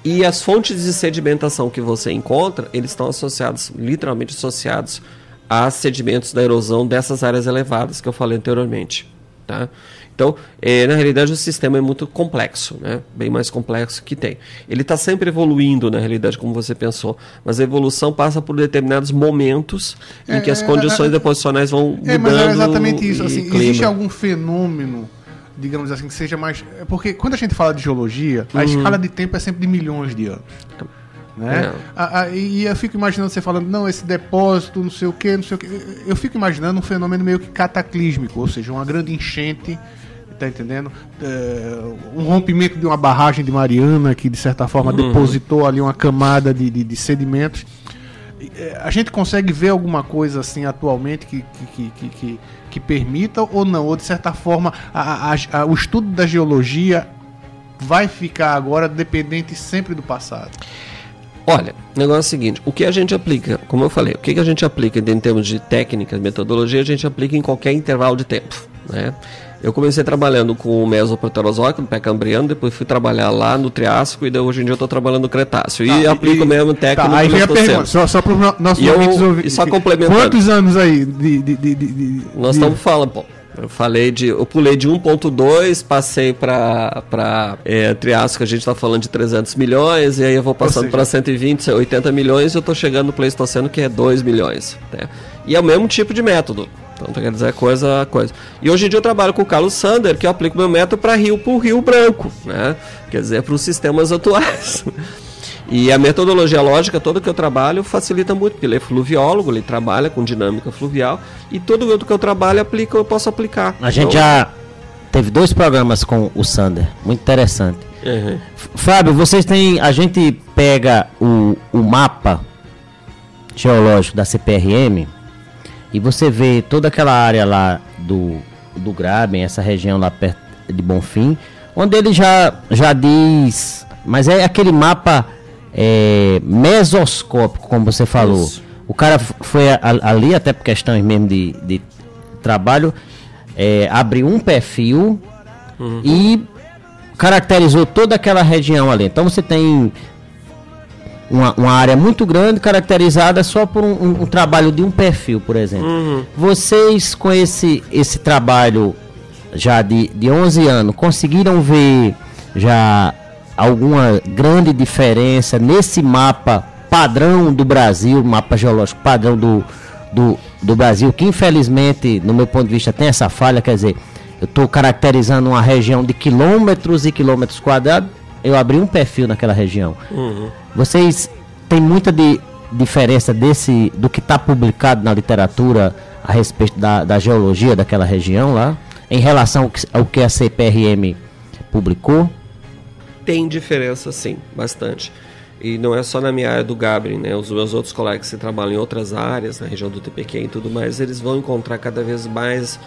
E as fontes de sedimentação que você encontra, eles estão associados, literalmente associados a sedimentos da erosão dessas áreas elevadas que eu falei anteriormente, tá? Então, na realidade, o sistema é muito complexo, né? Bem mais complexo que tem. Ele está sempre evoluindo, na realidade, como você pensou, mas a evolução passa por determinados momentos em que as condições deposicionais vão mudando. Mas é exatamente isso. Assim, existe algum fenômeno, digamos assim, que seja mais... Porque quando a gente fala de geologia, a escala de tempo é sempre de milhões de anos. Né? E eu fico imaginando você falando, não, esse depósito, não sei o que. Eu fico imaginando um fenômeno meio que cataclísmico, ou seja, uma grande enchente, tá entendendo? Um rompimento de uma barragem de Mariana que de certa forma depositou ali uma camada de sedimentos. A gente consegue ver alguma coisa assim atualmente que permita ou não? Ou de certa forma o estudo da geologia vai ficar agora dependente sempre do passado? Olha, o negócio é o seguinte, o que a gente aplica, como eu falei, o que a gente aplica em termos de técnicas, metodologia, a gente aplica em qualquer intervalo de tempo, né? Eu comecei trabalhando com o Mesoproterozoico, no Pré-Cambriano, depois fui trabalhar lá no Triássico e hoje em dia eu estou trabalhando no Cretáceo. E aplico mesmo técnica aí vem a pergunta, só para os nossos ouvintes ouvirem. E só complementando. Quantos anos aí Nós estamos falando, pô. Eu pulei de 1.2, passei para Triássico, a gente está falando de 300 milhões, e aí eu vou passando para 120, 80 milhões, e eu estou chegando no Pleistoceno, que é 2 milhões. Né? E é o mesmo tipo de método. Então, quer dizer, coisa. E hoje em dia eu trabalho com o Carlos Sander, que eu aplico meu método para o Rio Branco, né? Quer dizer, para os sistemas atuais. E a metodologia lógica toda que eu trabalho facilita muito, porque ele é fluviólogo, ele trabalha com dinâmica fluvial, e tudo que eu trabalho eu posso aplicar. A gente já teve 2 programas com o Sander, muito interessante. Uhum. Fábio, a gente pega o mapa geológico da CPRM e você vê toda aquela área lá do Graben, essa região lá perto de Bonfim, onde ele já diz, mas é aquele mapa mesoscópico, como você falou. Isso. O cara foi ali, até por questões mesmo de trabalho, abriu um perfil e caracterizou toda aquela região ali. Então você tem uma área muito grande caracterizada só por um trabalho de um perfil, por exemplo. Vocês, com esse trabalho já de 11 anos, conseguiram ver já alguma grande diferença nesse mapa padrão do Brasil, mapa geológico padrão do Brasil, que infelizmente, no meu ponto de vista, tem essa falha? Quer dizer, eu estou caracterizando uma região de quilômetros e quilômetros quadrados, eu abri um perfil naquela região. Vocês têm muita diferença do que está publicado na literatura a respeito da geologia daquela região lá, em relação ao que a CPRM publicou? Tem diferença, sim, bastante. E não é só na minha área do Gabriel, né? Os meus outros colegas que trabalham em outras áreas, na região do TPQ e tudo mais, eles vão encontrar cada vez mais...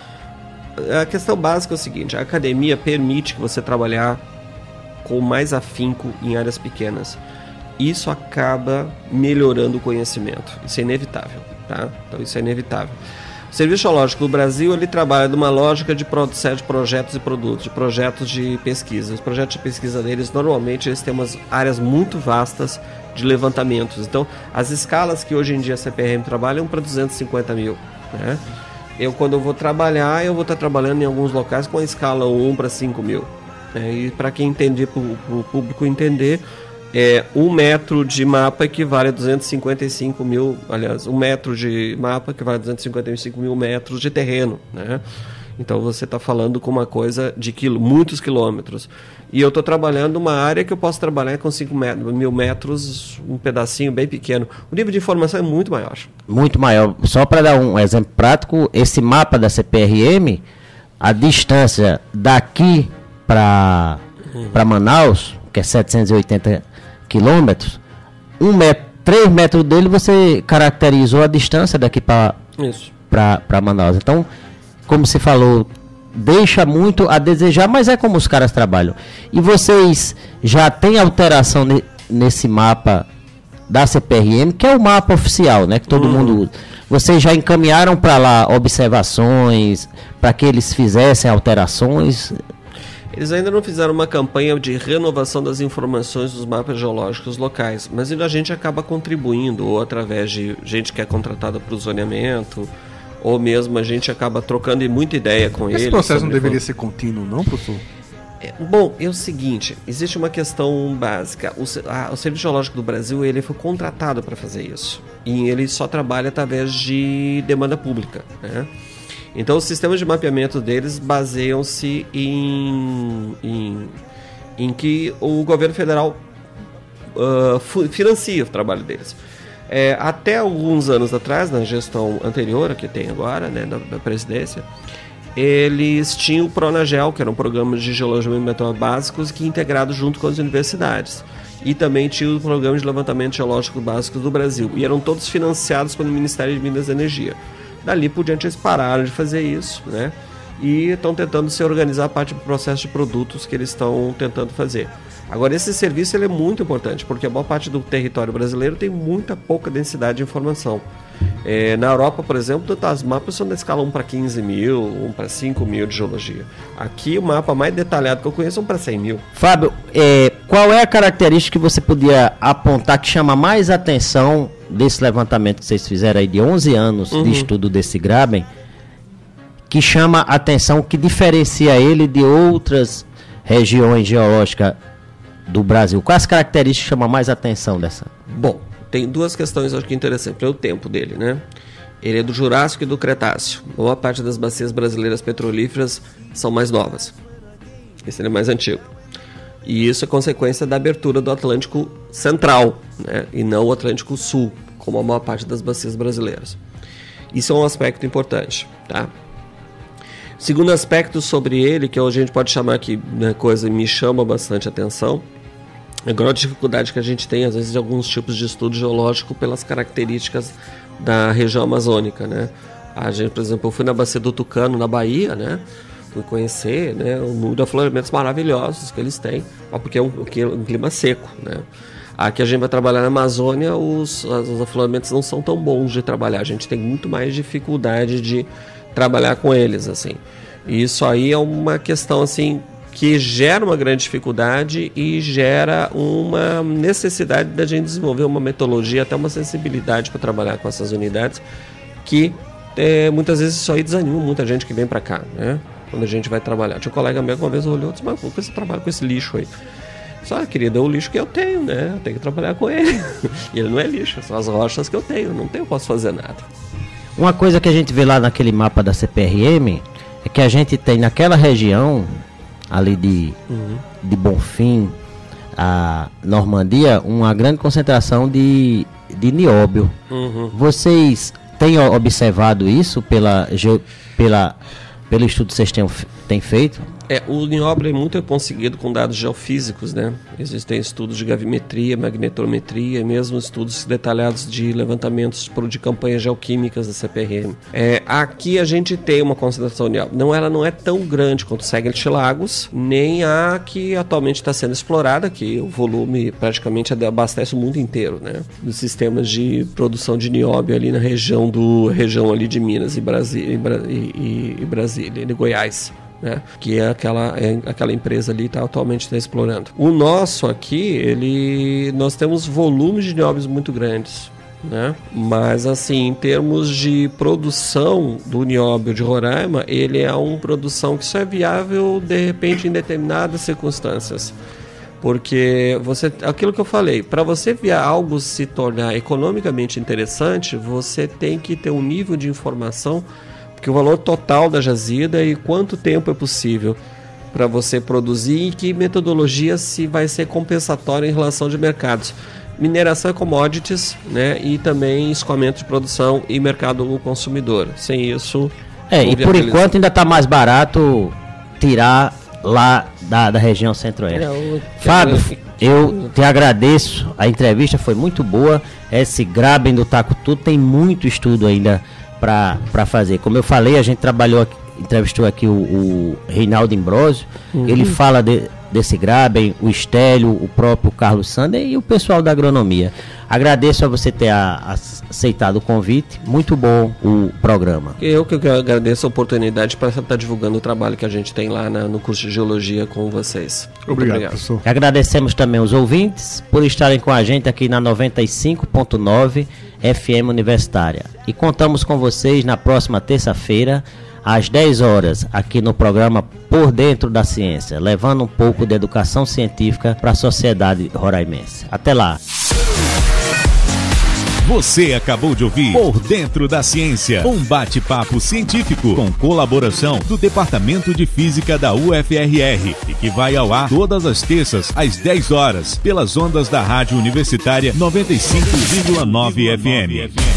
A questão básica é o seguinte, a academia permite que você trabalhar com mais afinco em áreas pequenas. Isso acaba melhorando o conhecimento. Isso é inevitável, tá? Então isso é inevitável. O Serviço Geológico do Brasil, ele trabalha numa lógica de projetos e produtos, de projetos de pesquisa. Os projetos de pesquisa deles, normalmente, eles têm umas áreas muito vastas de levantamentos. Então, as escalas que hoje em dia a CPRM trabalha para 250 mil, né? Quando eu vou trabalhar, eu vou estar trabalhando em alguns locais com a escala 1 para 5 mil. E para quem entender, para o público entender, 1 metro de mapa equivale a 255 mil, aliás, 1 metro de mapa equivale a 255 mil metros de terreno, né? Então você está falando com uma coisa de muitos quilômetros. E eu estou trabalhando uma área que eu posso trabalhar com 5.000 metros, um pedacinho bem pequeno. O nível de informação é muito maior. Muito maior. Só para dar um exemplo prático, esse mapa da CPRM, a distância daqui para Manaus, que é 780 quilômetros, 3 metros dele você caracterizou a distância daqui para Manaus. Então, como você falou, deixa muito a desejar, mas é como os caras trabalham. E vocês já têm alteração nesse mapa da CPRM, que é o mapa oficial, né, que todo mundo usa. Vocês já encaminharam para lá observações, para que eles fizessem alterações? Eles ainda não fizeram uma campanha de renovação das informações dos mapas geológicos locais, mas a gente acaba contribuindo, ou através de gente que é contratada para o zoneamento, ou mesmo a gente acaba trocando muita ideia com eles. Esse processo não deveria ser contínuo, não, professor? Bom, é o seguinte, existe uma questão básica. O Serviço Geológico do Brasil, ele foi contratado para fazer isso. E ele só trabalha através de demanda pública, né? Então, os sistemas de mapeamento deles baseiam-se em que o governo federal financia o trabalho deles. Até alguns anos atrás, na gestão anterior, que tem agora, né, da presidência, eles tinham o Pronagel, que era um programa de geologia e meteorologia básicos, que integrado junto com as universidades. E também tinha o Programa de Levantamento Geológico Básico do Brasil. E eram todos financiados pelo Ministério de Minas e Energia. Dali por diante eles pararam de fazer isso, né? E estão tentando se organizar a parte do processo de produtos que eles estão tentando fazer. Agora, esse serviço ele é muito importante, porque a maior parte do território brasileiro tem muita pouca densidade de informação. Na Europa, por exemplo, as mapas são da escala 1 para 15 mil, 1 para 5 mil de geologia. Aqui, o mapa mais detalhado que eu conheço é 1 para 100 mil. Fábio, qual é a característica que você podia apontar que chama mais atenção desse levantamento que vocês fizeram aí de 11 anos de estudo desse Graben, que chama a atenção, que diferencia ele de outras regiões geológicas do Brasil? Quais características chamam mais atenção dessa? Bom, tem duas questões acho que interessantes. É o tempo dele, né? Ele é do Jurássico e do Cretáceo. A maior parte das bacias brasileiras petrolíferas são mais novas. Esse ele é mais antigo. E isso é consequência da abertura do Atlântico Central, né? E não o Atlântico Sul, como a maior parte das bacias brasileiras. Isso é um aspecto importante, tá? Segundo aspecto sobre ele, que a gente pode chamar que coisa me chama bastante atenção, é a grande dificuldade que a gente tem, às vezes, de alguns tipos de estudo geológico pelas características da região amazônica, né? A gente, por exemplo, eu fui na Bacia do Tucano, na Bahia, né? Fui conhecer, né, o número de afloramentos maravilhosos que eles têm, porque é um clima seco, né? Aqui a gente vai trabalhar na Amazônia, os afloramentos não são tão bons de trabalhar, a gente tem muito mais dificuldade de trabalhar com eles, assim. E isso aí é uma questão, assim, que gera uma grande dificuldade e gera uma necessidade da gente desenvolver uma metodologia, até uma sensibilidade para trabalhar com essas unidades, que muitas vezes isso aí desanima muita gente que vem para cá, né? Quando a gente vai trabalhar. Tinha um colega meu que uma vez olhou e disse, mas por que você trabalha com esse lixo aí? Só, querido, é o lixo que eu tenho, né? Eu tenho que trabalhar com ele. E ele não é lixo, são as rochas que eu tenho. Não posso fazer nada. Uma coisa que a gente vê lá naquele mapa da CPRM é que a gente tem naquela região ali de Bonfim, a Normandia, uma grande concentração de nióbio. Vocês têm observado isso pelo estudo que vocês têm feito? O nióbio é muito conseguido com dados geofísicos, né? Existem estudos de gravimetria, magnetometria, e mesmo estudos detalhados de levantamentos de campanhas geoquímicas da CPRM. Aqui a gente tem uma concentração de nióbio. Ela não é tão grande quanto o Seglet Lagos, nem a que atualmente está sendo explorada, que o volume praticamente abastece o mundo inteiro, né? Dos sistemas de produção de nióbio ali na região ali de Minas e Brasília, de Goiás. Né? Que é aquela empresa ali atualmente está explorando. O nosso aqui, nós temos volumes de nióbios muito grandes, né? Mas assim, em termos de produção do nióbio de Roraima, ele é uma produção que só é viável de repente em determinadas circunstâncias. Porque aquilo que eu falei, para você ver algo se tornar economicamente interessante, você tem que ter um nível de informação, porque o valor total da jazida e quanto tempo é possível para você produzir e que metodologia se vai ser compensatória em relação de mercados. Mineração é commodities, né? E também escoamento de produção e mercado consumidor. Sem isso... e por enquanto ainda está mais barato tirar lá da região centro-oeste. Fábio, eu te agradeço, a entrevista foi muito boa. Esse Graben do Taco Tudo tem muito estudo ainda para fazer. Como eu falei, a gente entrevistou aqui o Reinaldo Imbrósio. Ele fala desse Graben, o Estélio, o próprio Carlos Sander e o pessoal da agronomia. Agradeço a você ter aceitado o convite. Muito bom o programa. Eu que agradeço a oportunidade para estar divulgando o trabalho que a gente tem lá no curso de Geologia com vocês. Obrigado, professor. Agradecemos também os ouvintes por estarem com a gente aqui na 95.9 FM Universitária. E contamos com vocês na próxima terça-feira, às 10 horas, aqui no programa Por Dentro da Ciência, levando um pouco de educação científica para a sociedade roraimense. Até lá! Você acabou de ouvir Por Dentro da Ciência, um bate-papo científico com colaboração do Departamento de Física da UFRR e que vai ao ar todas as terças às 10 horas pelas ondas da Rádio Universitária 95,9 FM.